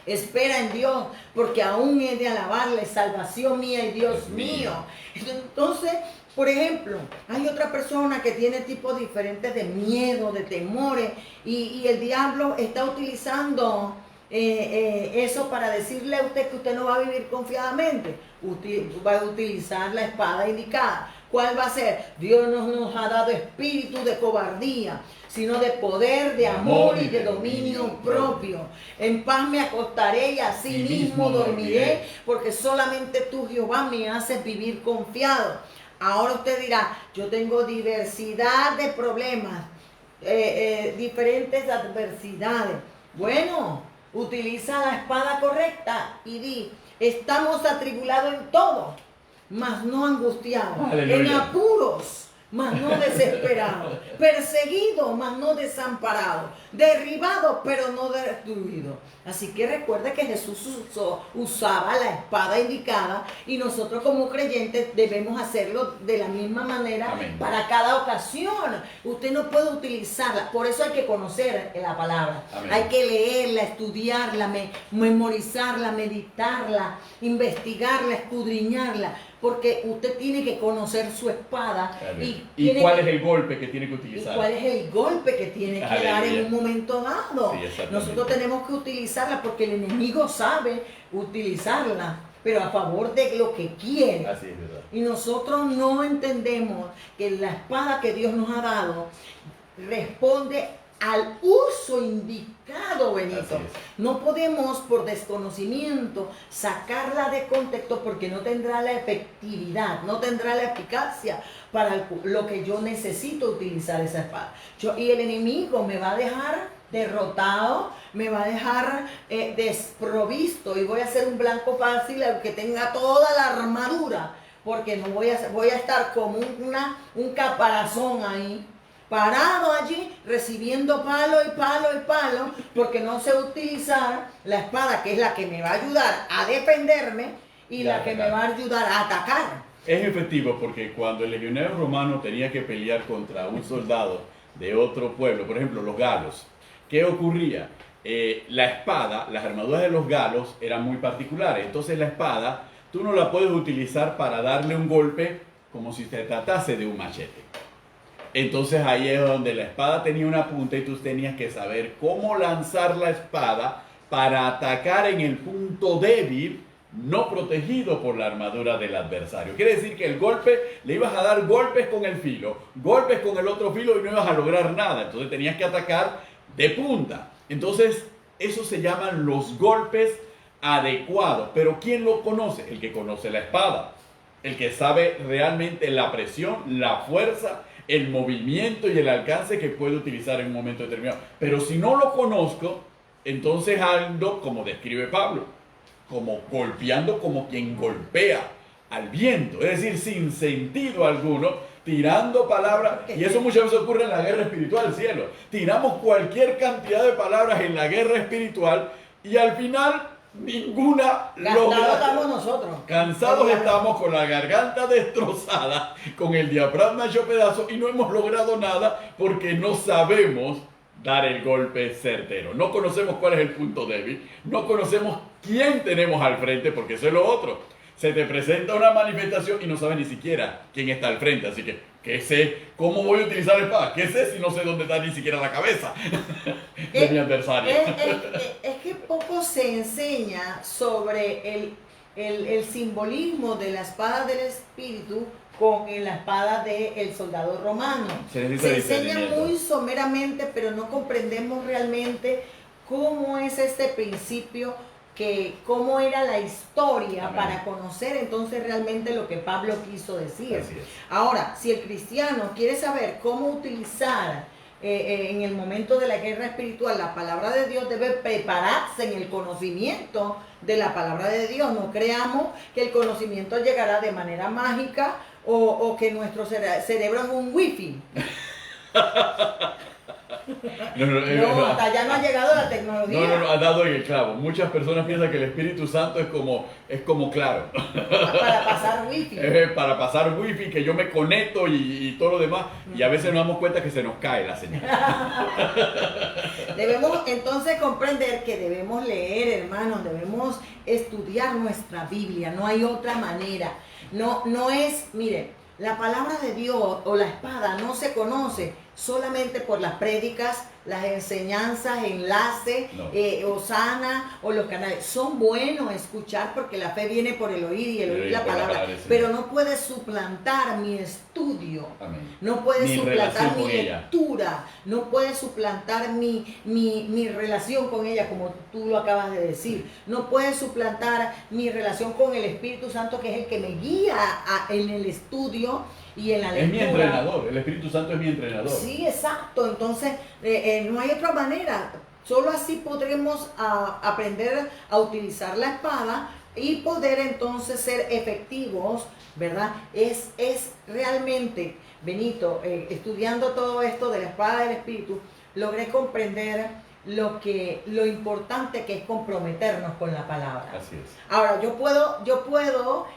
Espera en Dios, porque aún he de alabarle, salvación mía y Dios mío. Entonces, por ejemplo, hay otra persona que tiene tipos diferentes de miedo, de temores, y el diablo está utilizando eso para decirle a usted que usted no va a vivir confiadamente. Usted va a utilizar la espada indicada. ¿Cuál va a ser? Dios no nos ha dado espíritu de cobardía, sino de poder, de amor y de dominio propio. En paz me acostaré y así mismo dormiré, porque solamente tú, Jehová, me haces vivir confiado. Ahora usted dirá, yo tengo diversidad de problemas, diferentes adversidades. Bueno, utiliza la espada correcta y di, estamos atribulados en todo, mas no angustiados, en apuros, mas no desesperados, perseguidos, mas no desamparados, derribados, pero no destruidos. Así que recuerde que Jesús usaba la espada indicada y nosotros como creyentes debemos hacerlo de la misma manera. Amén. Para cada ocasión. Usted no puede utilizarla, por eso hay que conocer la palabra. Amén. Hay que leerla, estudiarla, memorizarla, meditarla, investigarla, escudriñarla. Porque usted tiene que conocer su espada. ¿Y cuál es el golpe que tiene que utilizar? ¿Y cuál es el golpe que tiene que dar en un momento dado? Sí, nosotros tenemos que utilizarla porque el enemigo sabe utilizarla, pero a favor de lo que quiere. Así es, ¿verdad? Y nosotros no entendemos que la espada que Dios nos ha dado responde al uso indicado, Benito. No podemos por desconocimiento sacarla de contexto porque no tendrá la efectividad, no tendrá la eficacia para lo que yo necesito utilizar esa espada. Y el enemigo me va a dejar derrotado, me va a dejar desprovisto y voy a ser un blanco fácil al que tenga toda la armadura, porque no voy a estar como un caparazón ahí, parado allí, recibiendo palo y palo y palo, porque no sé utilizar la espada, que es la que me va a ayudar a defenderme y la que me va a ayudar a atacar. Es efectivo porque cuando el legionario romano tenía que pelear contra un soldado de otro pueblo, por ejemplo, los galos, ¿qué ocurría? La espada, las armaduras de los galos eran muy particulares, entonces la espada tú no la puedes utilizar para darle un golpe como si se tratase de un machete. Entonces ahí es donde la espada tenía una punta y tú tenías que saber cómo lanzar la espada para atacar en el punto débil, no protegido por la armadura del adversario. Quiere decir que el golpe, le ibas a dar golpes con el filo, golpes con el otro filo y no ibas a lograr nada. Entonces tenías que atacar de punta. Entonces eso se llaman los golpes adecuados. Pero ¿quién lo conoce? El que conoce la espada, el que sabe realmente la presión, la fuerza, el movimiento y el alcance que puede utilizar en un momento determinado. Pero si no lo conozco, entonces ando como describe Pablo, como golpeando como quien golpea al viento, es decir, sin sentido alguno, tirando palabras, y eso muchas veces ocurre en la guerra espiritual, cielo. Tiramos cualquier cantidad de palabras en la guerra espiritual y al final ninguna logra. Estamos nosotros. Cansados estamos, con la garganta destrozada, con el diafragma hecho pedazos y no hemos logrado nada porque no sabemos dar el golpe certero. No conocemos cuál es el punto débil, no conocemos quién tenemos al frente, porque eso es lo otro. Se te presenta una manifestación y no sabes ni siquiera quién está al frente, así que ¿qué sé? ¿Cómo voy a utilizar la espada? ¿Qué sé si no sé dónde está ni siquiera la cabeza de mi adversario? Es que poco se enseña sobre el simbolismo de la espada del espíritu con la espada del soldado romano. Se enseña muy someramente, pero no comprendemos realmente cómo es este principio, cómo era la historia. Amén. Para conocer entonces realmente lo que Pablo quiso decir. Ahora, si el cristiano quiere saber cómo utilizar en el momento de la guerra espiritual, la palabra de Dios debe prepararse en el conocimiento de la palabra de Dios. No creamos que el conocimiento llegará de manera mágica o que nuestro cerebro es un wifi. No, hasta allá no ha llegado la tecnología. No, ha dado en el clavo. Muchas personas piensan que el Espíritu Santo es como claro. Para pasar wifi. Para pasar wifi, que yo me conecto y todo lo demás. Y a veces nos damos cuenta que se nos cae la señal. Debemos entonces comprender que debemos leer, hermanos, debemos estudiar nuestra Biblia. No hay otra manera. No es, mire, la palabra de Dios o la espada no se conoce solamente por las prédicas, las enseñanzas, enlaces, Osana o los canales. Son buenos escuchar porque la fe viene por el oír y el oír la palabra. Pero no puede suplantar mi estudio. Amén. No puede suplantar mi lectura. No puede suplantar mi relación con ella, como tú lo acabas de decir. No puede suplantar mi relación con el Espíritu Santo, que es el que me guía en el estudio y en la lectura. Es mi entrenador, el Espíritu Santo es mi entrenador. Sí, exacto. Entonces, no hay otra manera. Solo así podremos aprender a utilizar la espada y poder entonces ser efectivos, ¿verdad? Es realmente, Benito, estudiando todo esto de la espada del Espíritu, logré comprender lo importante que es comprometernos con la palabra. Así es. Ahora, yo puedo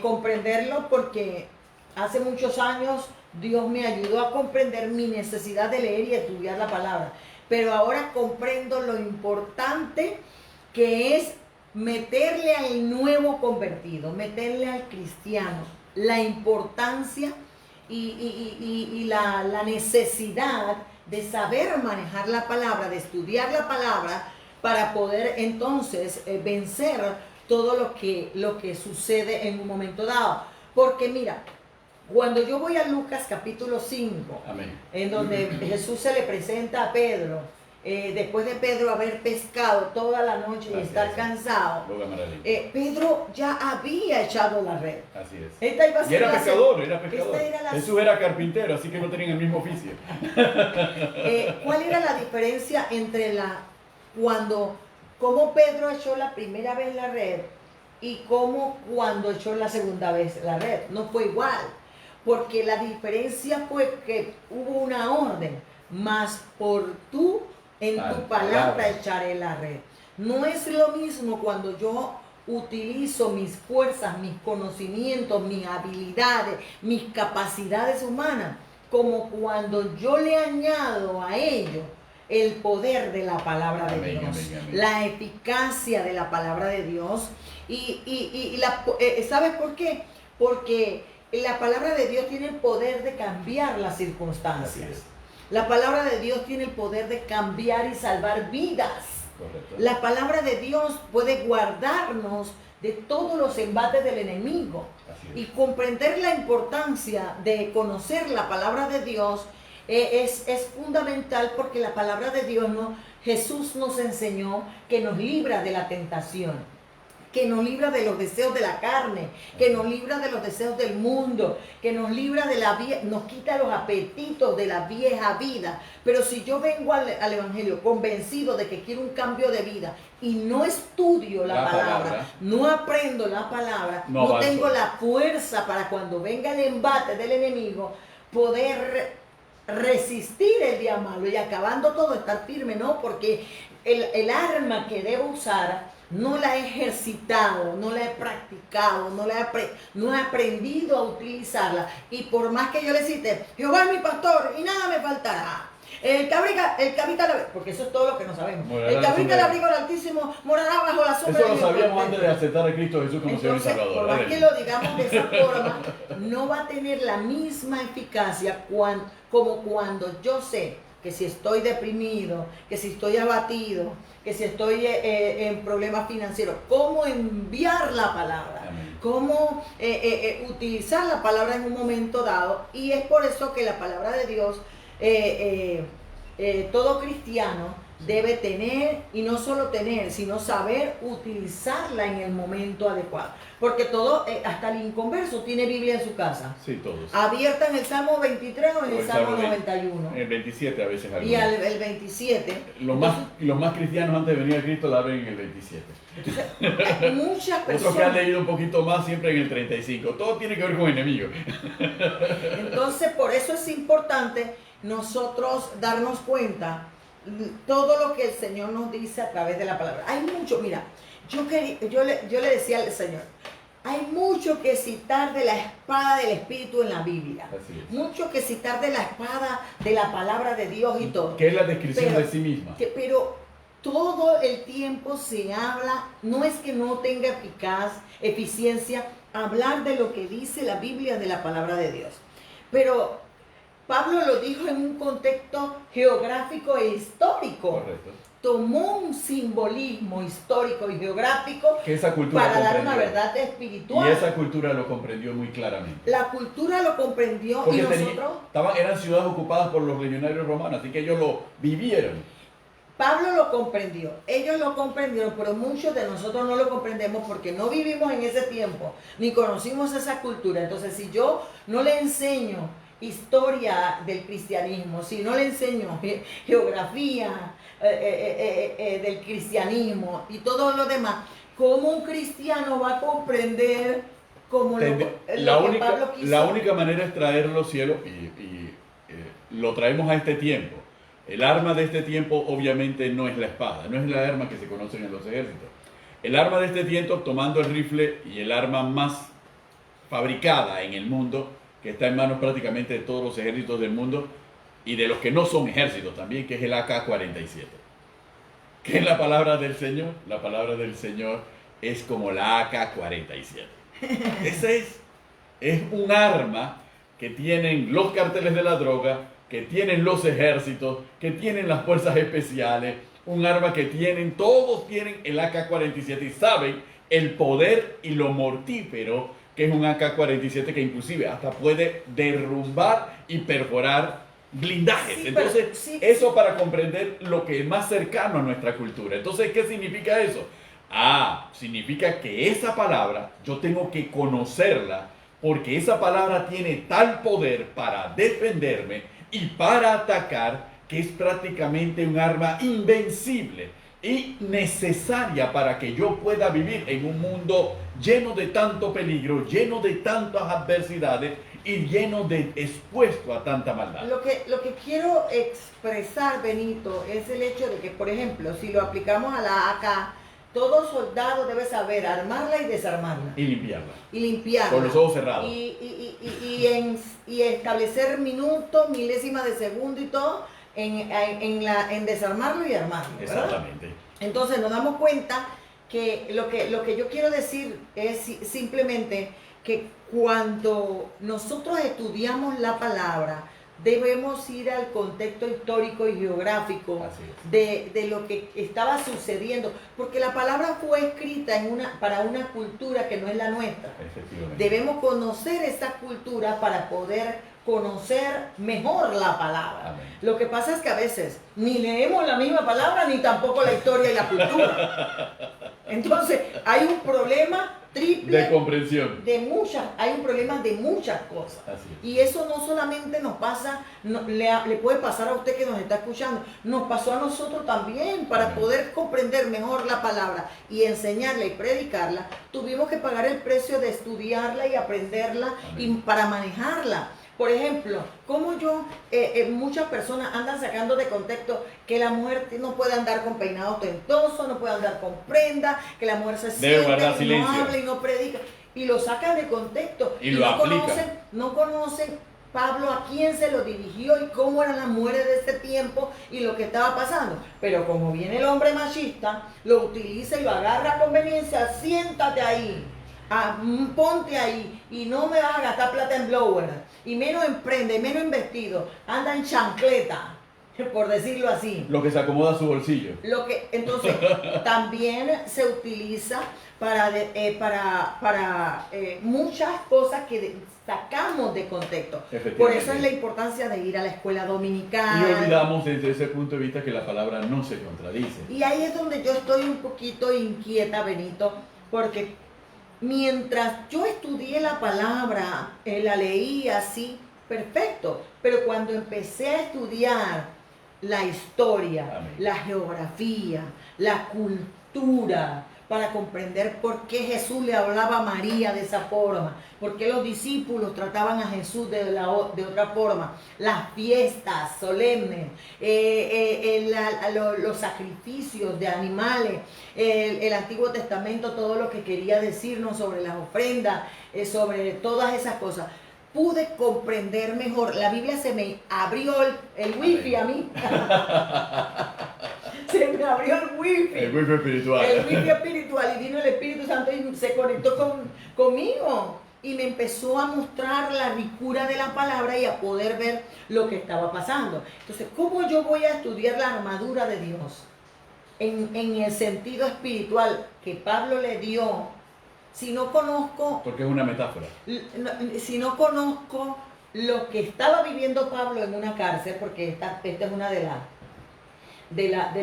comprenderlo porque hace muchos años Dios me ayudó a comprender mi necesidad de leer y estudiar la palabra. Pero ahora comprendo lo importante que es meterle al nuevo convertido, meterle al cristiano, la importancia y la necesidad de saber manejar la palabra, de estudiar la palabra para poder entonces vencer todo lo que sucede en un momento dado. Porque mira, cuando yo voy a Lucas capítulo 5, Amén, en donde Jesús se le presenta a Pedro, después de Pedro haber pescado toda la noche y estar cansado, Pedro ya había echado la red. Así es. Y era pescador. Jesús era carpintero, así que no tenían el mismo oficio. ¿Cuál era la diferencia entre cómo Pedro echó la primera vez la red y cómo cuando echó la segunda vez la red? No fue igual. Porque la diferencia fue que hubo una orden, mas por tú en tu palabra echaré la red. No es lo mismo cuando yo utilizo mis fuerzas, mis conocimientos, mis habilidades, mis capacidades humanas, como cuando yo le añado a ello el poder de la palabra de Dios, la eficacia de la palabra de Dios. ¿Sabes por qué? Porque la palabra de Dios tiene el poder de cambiar las circunstancias. La palabra de Dios tiene el poder de cambiar y salvar vidas. Correcto. La palabra de Dios puede guardarnos de todos los embates del enemigo. Y comprender la importancia de conocer la palabra de Dios es fundamental, porque la palabra de Dios, Jesús nos enseñó que nos libra de la tentación, que nos libra de los deseos de la carne, que nos libra de los deseos del mundo, que nos libra nos quita los apetitos de la vieja vida. Pero si yo vengo al Evangelio convencido de que quiero un cambio de vida y no estudio la palabra, no aprendo la palabra, no tengo la fuerza para cuando venga el embate del enemigo, poder resistir el día malo y acabando todo, estar firme, ¿no? Porque el arma que debo usar no la he ejercitado, no la he practicado, no he aprendido a utilizarla. Y por más que yo le cite, Jehová es mi pastor y nada me faltará. El que habita, porque eso es todo lo que no sabemos. El que habita el abrigo del Altísimo morará bajo la sombra de Dios. Eso lo sabíamos antes de aceptar a Cristo Jesús como Señor y Salvador. Por más que lo digamos de esa forma, no va a tener la misma eficacia como cuando yo sé que si estoy deprimido, que si estoy abatido, que si estoy en problemas financieros, cómo enviar la palabra, Amén. Cómo utilizar la palabra en un momento dado. Y es por eso que la palabra de Dios, todo cristiano debe tener, y no solo tener, sino saber utilizarla en el momento adecuado. Porque todo, hasta el inconverso tiene Biblia en su casa. Sí, todos. Abierta en el Salmo 23 o en O el Salmo 91. En el 27 a veces. Y el 27. Los más cristianos antes de venir a Cristo la ven en el 27. Entonces, muchas personas. Otros que han leído un poquito más siempre en el 35. Todo tiene que ver con enemigos. Entonces, por eso es importante nosotros darnos cuenta todo lo que el Señor nos dice a través de la palabra. Hay mucho, mira, yo le decía al Señor, hay mucho que citar de la espada del Espíritu en la Biblia. Así es. Mucho que citar de la espada de la palabra de Dios y todo. Que es la descripción de sí misma. Pero todo el tiempo se habla, no es que no tenga eficiencia hablar de lo que dice la Biblia de la palabra de Dios. Pero Pablo lo dijo en un contexto geográfico e histórico. Correcto. Tomó un simbolismo histórico y geográfico Que esa cultura para dar comprendió. una verdad espiritual. Y esa cultura lo comprendió muy claramente. La cultura lo comprendió Porque y nosotros... eran ciudades ocupadas por los legionarios romanos, así que ellos lo vivieron. Pablo lo comprendió, ellos lo comprendieron, pero muchos de nosotros no lo comprendemos porque no vivimos en ese tiempo, ni conocimos esa cultura. Entonces, si yo no le enseño historia del cristianismo, si no le enseño geografía del cristianismo y todo lo demás, ¿cómo un cristiano va a comprender como lo que Pablo quiso? La única manera es traerlo, cielo, lo traemos a este tiempo. El arma de este tiempo obviamente no es la espada, no es la arma que se conocen en los ejércitos. El arma de este tiempo, tomando el rifle y el arma más fabricada en el mundo, que está en manos prácticamente de todos los ejércitos del mundo y de los que no son ejércitos también, que es el AK-47. ¿Qué es la palabra del Señor? La palabra del Señor es como la AK-47. Ese es un arma que tienen los carteles de la droga, que tienen los ejércitos, que tienen las fuerzas especiales, un arma que todos tienen el AK-47 y saben el poder y lo mortífero que es un AK-47, que inclusive hasta puede derrumbar y perforar blindajes. Sí, Entonces, eso para comprender lo que es más cercano a nuestra cultura. Entonces, ¿qué significa eso? Significa que esa palabra yo tengo que conocerla, porque esa palabra tiene tal poder para defenderme y para atacar, que es prácticamente un arma invencible y necesaria para que yo pueda vivir en un mundo lleno de tanto peligro, lleno de tantas adversidades y lleno de expuesto a tanta maldad. Lo que quiero expresar, Benito, es el hecho de que, por ejemplo, si lo aplicamos a la AK, todo soldado debe saber armarla y desarmarla. Y limpiarla. Y limpiarla. Con los ojos cerrados. Y establecer minutos, milésimas de segundo y todo en desarmarlo y armarlo. ¿verdad? Exactamente. Entonces nos damos cuenta que lo que yo quiero decir es simplemente que cuando nosotros estudiamos la palabra, debemos ir al contexto histórico y geográfico de lo que estaba sucediendo, porque la palabra fue escrita para una cultura que no es la nuestra. Debemos conocer esa cultura para poder conocer mejor la palabra. Amén. Lo que pasa es que a veces ni leemos la misma palabra ni tampoco la historia y la cultura. Entonces hay un problema triple de comprensión. Hay un problema de muchas cosas. Y eso no solamente nos pasa, le puede pasar a usted que nos está escuchando, nos pasó a nosotros también. Para poder comprender mejor la palabra y enseñarla y predicarla, tuvimos que pagar el precio de estudiarla y aprenderla. Amén. Y para manejarla. Por ejemplo, como muchas personas andan sacando de contexto que la mujer no puede andar con peinado ostentoso, no puede andar con prenda, que la mujer se siente y no habla y no predica, y lo sacan de contexto y lo aplican. No conocen Pablo a quién se lo dirigió y cómo eran las mujeres de este tiempo y lo que estaba pasando. Pero como viene el hombre machista, lo utiliza y lo agarra a conveniencia. Siéntate ahí, ponte ahí y no me vas a gastar plata en blower y menos en prenda y menos en vestido. Anda en chancleta por decirlo así. Lo que se acomoda a su bolsillo. Entonces, también se utiliza para muchas cosas que sacamos de contexto. Por eso es la importancia de ir a la escuela dominical. Y olvidamos desde ese punto de vista que la palabra no se contradice. Y ahí es donde yo estoy un poquito inquieta, Benito, porque mientras yo estudié la palabra, la leí así, perfecto, pero cuando empecé a estudiar la historia, Amén. La geografía, la cultura, para comprender por qué Jesús le hablaba a María de esa forma, por qué los discípulos trataban a Jesús de otra forma, las fiestas solemnes, los sacrificios de animales, el Antiguo Testamento, todo lo que quería decirnos sobre las ofrendas, sobre todas esas cosas. Pude comprender mejor. La Biblia se me abrió el wifi a mí. Se me abrió el wifi. El wifi espiritual. El wifi espiritual. Y vino el Espíritu Santo y se conectó conmigo. Y me empezó a mostrar la ricura de la palabra y a poder ver lo que estaba pasando. Entonces, ¿cómo yo voy a estudiar la armadura de Dios? En el sentido espiritual que Pablo le dio, si no conozco... Porque es una metáfora. Si no conozco lo que estaba viviendo Pablo en una cárcel, porque esta es una de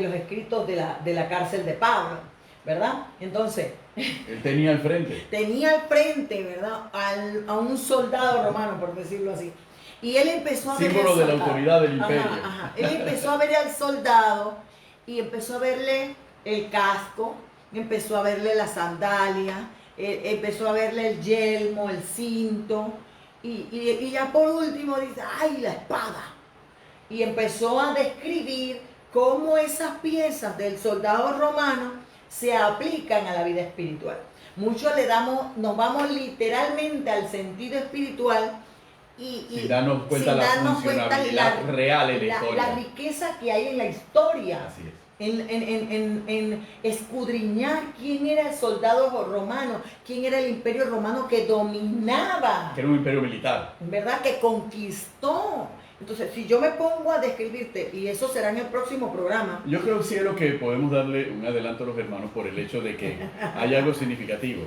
los escritos de la cárcel de Pablo, ¿verdad? Entonces... Él tenía al frente. Tenía al frente, ¿verdad? A un soldado romano, por decirlo así. Y él empezó a ver... Símbolo de la autoridad del imperio. Ajá. Él empezó a ver al soldado y empezó a verle el casco, empezó a verle la sandalia, empezó a verle el yelmo, el cinto, y ya por último dice, ¡ay, la espada! Y empezó a describir cómo esas piezas del soldado romano se aplican a la vida espiritual. Muchos nos vamos literalmente al sentido espiritual sin darnos cuenta la funcionalidad real en la historia. La riqueza que hay en la historia. Así es. En escudriñar quién era el soldado romano, quién era el imperio romano que dominaba. Que era un imperio militar. ¿Verdad? Que conquistó. Entonces, si yo me pongo a describirte, y eso será en el próximo programa. Yo creo, cielo, que podemos darle un adelanto a los hermanos por el hecho de que hay algo significativo.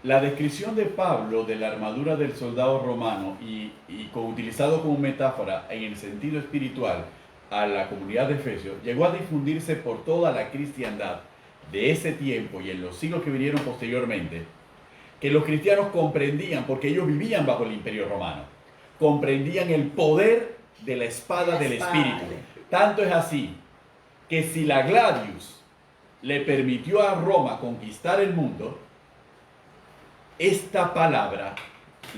La descripción de Pablo de la armadura del soldado romano y utilizado como metáfora en el sentido espiritual a la comunidad de Efesios, llegó a difundirse por toda la cristiandad de ese tiempo y en los siglos que vinieron posteriormente, que los cristianos comprendían, porque ellos vivían bajo el imperio romano, comprendían el poder de la espada del Espíritu. Tanto es así que si la Gladius le permitió a Roma conquistar el mundo, esta palabra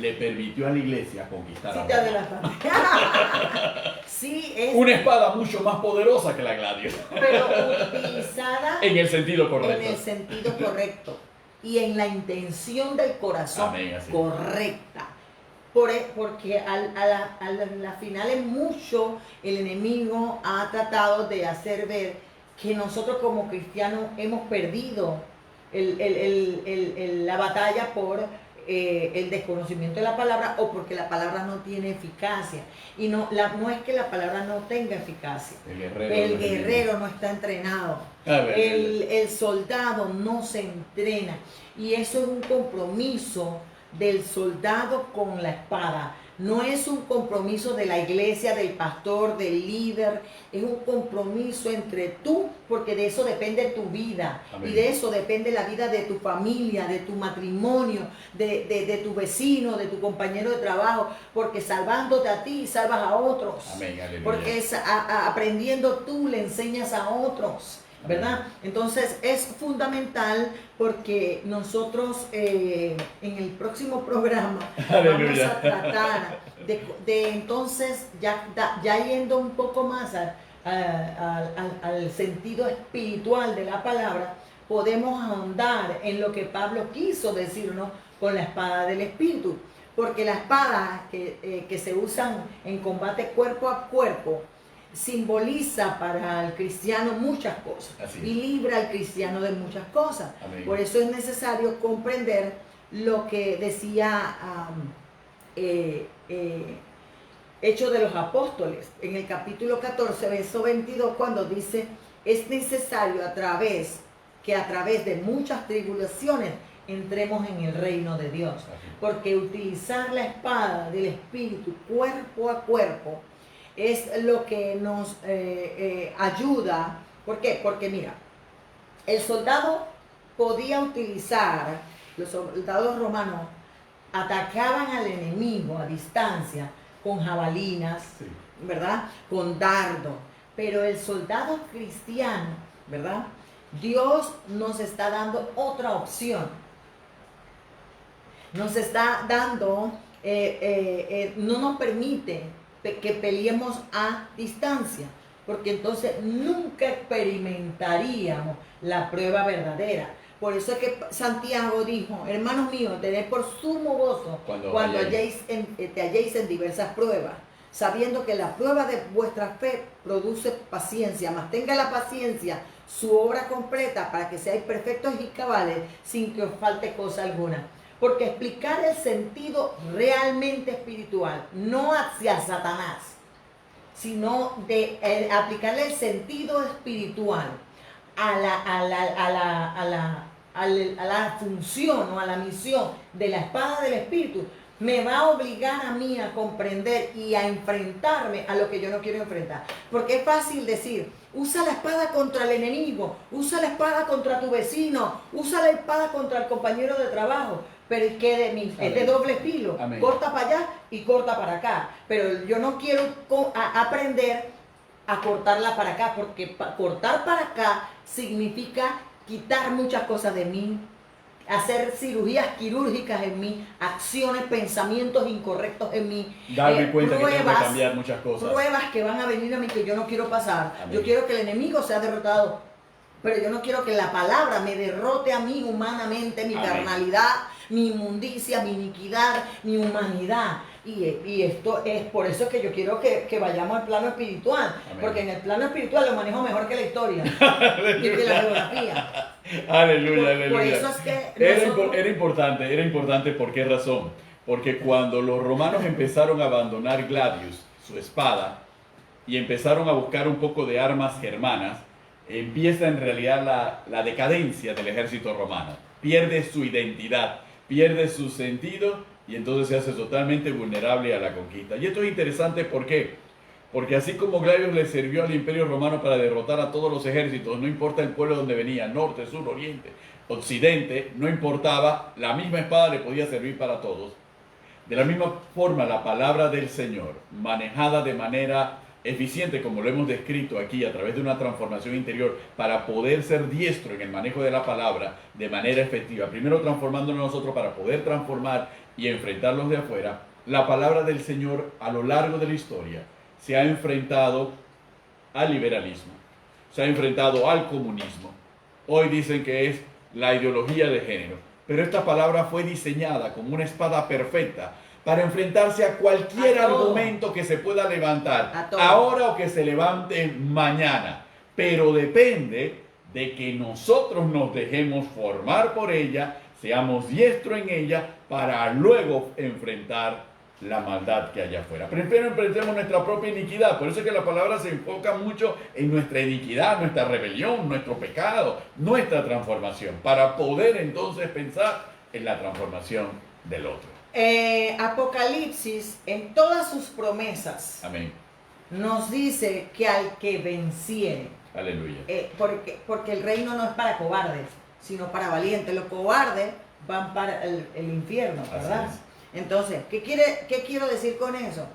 le permitió a la iglesia conquistar a Roma. Sí, es una espada mucho más poderosa que la Gladius, pero utilizada en el sentido correcto. En el sentido correcto y en la intención del corazón. Amén, correcta. Porque a la final es mucho el enemigo ha tratado de hacer ver que nosotros como cristianos hemos perdido la batalla por el desconocimiento de la palabra o porque la palabra no tiene eficacia. Y no es que la palabra no tenga eficacia. El guerrero no está entrenado. El soldado no se entrena. Y eso es un compromiso del soldado con la espada. No es un compromiso de la iglesia, del pastor, del líder. Es un compromiso entre tú, porque de eso depende tu vida. Amén. Y de eso depende la vida de tu familia, de tu matrimonio, de tu vecino, de tu compañero de trabajo. Porque salvándote a ti, salvas a otros. Amén, porque aprendiendo tú, le enseñas a otros. ¿Verdad? Entonces es fundamental porque nosotros en el próximo programa vamos a tratar de entonces ya yendo un poco más al sentido espiritual de la palabra, podemos ahondar en lo que Pablo quiso decirnos con la espada del Espíritu, porque la espada que se usan en combate cuerpo a cuerpo simboliza para el cristiano muchas cosas y libra al cristiano de muchas cosas. Amén. Por eso es necesario comprender lo que decía Hechos de los Apóstoles, en el capítulo 14, verso 22, cuando dice, es necesario a través de muchas tribulaciones entremos en el reino de Dios. Porque utilizar la espada del Espíritu cuerpo a cuerpo es lo que nos ayuda. ¿Por qué? Porque mira, el soldado podía utilizar, los soldados romanos atacaban al enemigo a distancia con jabalinas, Sí. ¿verdad? Con dardo. Pero el soldado cristiano, ¿verdad? Dios nos está dando otra opción. Nos está dando, no nos permite que peleemos a distancia, porque entonces nunca experimentaríamos la prueba verdadera. Por eso es que Santiago dijo, hermanos míos, tened por sumo gozo cuando te halléis en diversas pruebas, sabiendo que la prueba de vuestra fe produce paciencia, mas tenga la paciencia su obra completa para que seáis perfectos y cabales sin que os falte cosa alguna. Porque explicar el sentido realmente espiritual, no hacia Satanás, sino de aplicarle el sentido espiritual a la función o a la misión de la espada del Espíritu, me va a obligar a mí a comprender y a enfrentarme a lo que yo no quiero enfrentar. Porque es fácil decir, usa la espada contra el enemigo, usa la espada contra tu vecino, usa la espada contra el compañero de trabajo. Pero es que de mí, es de doble filo. Amén. Corta para allá y corta para acá. Pero yo no quiero aprender a cortarla para acá, porque cortar para acá significa quitar muchas cosas de mí, hacer cirugías quirúrgicas en mí, acciones, pensamientos incorrectos en mí, darme cuenta que tengo que cambiar muchas cosas, pruebas que van a venir a mí que yo no quiero pasar. Amén. Yo quiero que el enemigo sea derrotado, pero yo no quiero que la palabra me derrote a mí humanamente, mi Amén. Carnalidad, mi inmundicia, mi iniquidad, mi humanidad. Y esto es por eso que yo quiero que vayamos al plano espiritual. Amén. Porque en el plano espiritual lo manejo mejor que la historia y que la geografía. Aleluya, aleluya. Por eso es que era importante. ¿Por qué razón? Porque cuando los romanos empezaron a abandonar Gladius, su espada, y empezaron a buscar un poco de armas germanas, empieza en realidad la decadencia del ejército romano. Pierde su identidad, pierde su sentido y entonces se hace totalmente vulnerable a la conquista. Y esto es interesante, ¿por qué? Porque así como Gladius le sirvió al Imperio Romano para derrotar a todos los ejércitos, no importa el pueblo donde venía, norte, sur, oriente, occidente, no importaba, la misma espada le podía servir para todos. De la misma forma, la palabra del Señor, manejada de manera eficiente, como lo hemos descrito aquí, a través de una transformación interior, para poder ser diestro en el manejo de la palabra de manera efectiva, primero transformándonos nosotros para poder transformar y enfrentarlos de afuera, la palabra del Señor a lo largo de la historia se ha enfrentado al liberalismo, se ha enfrentado al comunismo. Hoy dicen que es la ideología de género, pero esta palabra fue diseñada como una espada perfecta para enfrentarse a cualquier argumento que se pueda levantar ahora o que se levante mañana. Pero depende de que nosotros nos dejemos formar por ella, seamos diestros en ella para luego enfrentar la maldad que hay afuera. Primero enfrentemos nuestra propia iniquidad. Por eso es que la palabra se enfoca mucho en nuestra iniquidad, nuestra rebelión, nuestro pecado, nuestra transformación, para poder entonces pensar en la transformación del otro. Apocalipsis, en todas sus promesas, Amén, nos dice que al que venciere, aleluya, porque el reino no es para cobardes, sino para valientes. Los cobardes van para el infierno, ¿verdad? Entonces, ¿qué quiero decir con eso?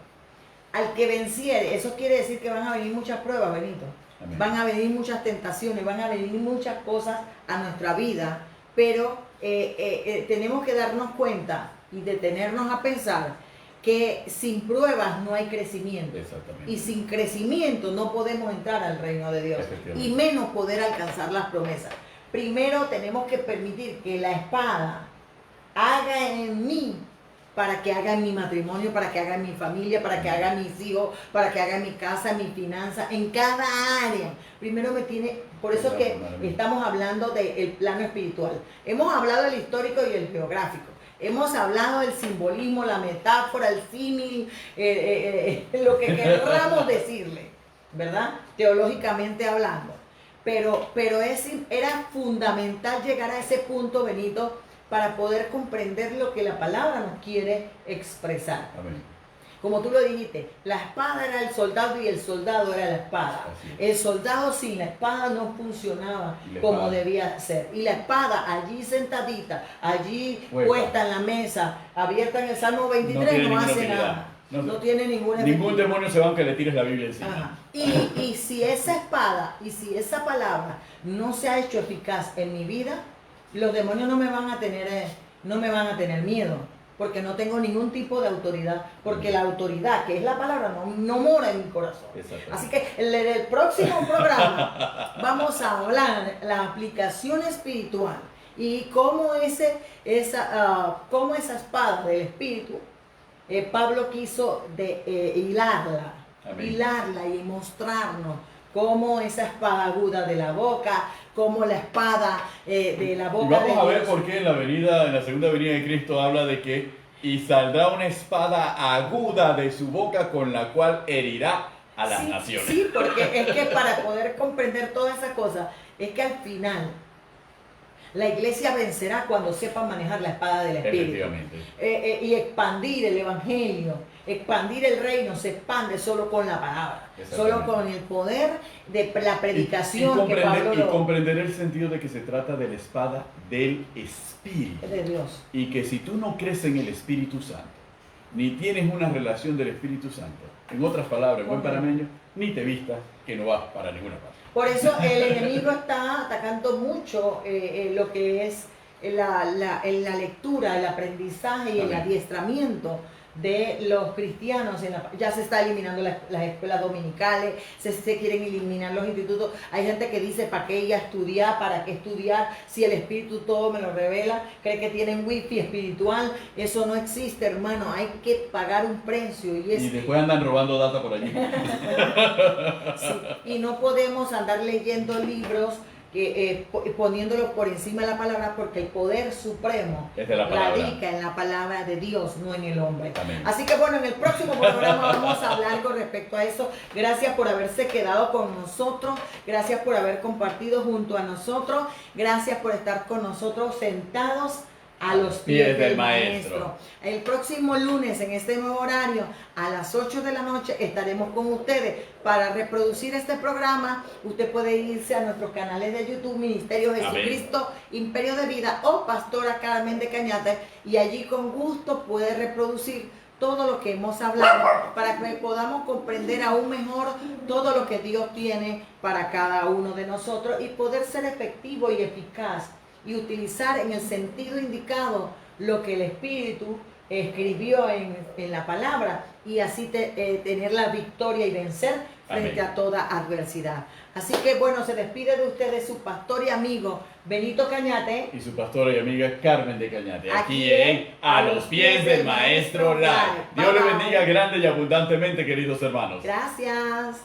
Al que venciere, eso quiere decir que van a venir muchas pruebas, Benito. Amén. Van a venir muchas tentaciones, van a venir muchas cosas a nuestra vida, pero tenemos que darnos cuenta y detenernos a pensar que sin pruebas no hay crecimiento. Exactamente. Y sin crecimiento no podemos entrar al reino de Dios, y menos poder alcanzar las promesas. Primero tenemos que permitir que la espada haga en mí para que haga en mi matrimonio, para que haga en mi familia, para que haga en mis hijos, para que haga en mi casa, en mi finanza, en cada área. Primero me tiene, por eso es que estamos hablando del plano espiritual. Hemos hablado del histórico y el geográfico. Hemos hablado del simbolismo, la metáfora, el símil, lo que querramos decirle, ¿verdad? Teológicamente hablando. Pero era fundamental llegar a ese punto, Benito, para poder comprender lo que la palabra nos quiere expresar. Amén. Como tú lo dijiste, la espada era el soldado y el soldado era la espada. El soldado sin la espada no funcionaba como debía ser. Y la espada allí sentadita, allí puesta en la mesa, abierta en el Salmo 23, no hace nada. No tiene ninguna ningún demonio se va aunque le tires la Biblia encima. Ajá. Y si esa espada y si esa palabra no se ha hecho eficaz en mi vida, los demonios no me van a tener miedo, porque no tengo ningún tipo de autoridad, porque la autoridad, que es la palabra, no mora en mi corazón. Así que en el próximo programa vamos a hablar de la aplicación espiritual y cómo esa espada del espíritu, Pablo quiso hilarla y mostrarnos cómo esa espada aguda de la boca, como la espada de la boca. Y vamos a ver por qué en la segunda venida de Cristo habla de que y saldrá una espada aguda de su boca con la cual herirá a las naciones. Sí, porque es que para poder comprender todas esas cosas, es que al final la iglesia vencerá cuando sepa manejar la espada del Espíritu. Efectivamente. Y expandir el Evangelio, expandir el reino, se expande solo con la palabra, solo con el poder de la predicación. Y comprender el sentido de que se trata de la espada del Espíritu. De Dios. Y que si tú no crees en el Espíritu Santo, ni tienes una relación del Espíritu Santo, en otras palabras, en buen panameño, ni te vistas que no vas para ninguna parte. Por eso el enemigo está atacando mucho lo que es la lectura, el aprendizaje y el adiestramiento de los cristianos. Ya se está eliminando las escuelas dominicales, se quieren eliminar los institutos. Hay gente que dice, ¿para qué ir a estudiar? ¿Para qué estudiar? Si el Espíritu todo me lo revela. Cree que tienen wifi espiritual. Eso no existe, hermano. Hay que pagar un precio. Y después andan robando data por allí. Sí, y no podemos andar leyendo libros poniéndolo por encima de la palabra, porque el poder supremo radica en la palabra de Dios, no en el hombre. Amén. Así que bueno, en el próximo programa vamos a hablar con respecto a eso. Gracias por haberse quedado con nosotros, gracias por haber compartido junto a nosotros, gracias por estar con nosotros sentados a los pies del maestro. El próximo lunes en este nuevo horario a las 8 de la noche estaremos con ustedes para reproducir este programa. Usted puede irse a nuestros canales de YouTube, Ministerio Jesucristo, Imperio de Vida o Pastora Carmen de Cañate, y allí con gusto puede reproducir todo lo que hemos hablado para que podamos comprender aún mejor todo lo que Dios tiene para cada uno de nosotros y poder ser efectivo y eficaz y utilizar en el sentido indicado lo que el Espíritu escribió en la palabra, y así tener la victoria y vencer frente a toda adversidad. Así que bueno, se despide de ustedes su pastor y amigo Benito Cañate y su pastora y amiga Carmen de Cañate, aquí en A los Pies del Maestro Live. Dios les bendiga grande y abundantemente, queridos hermanos. Gracias.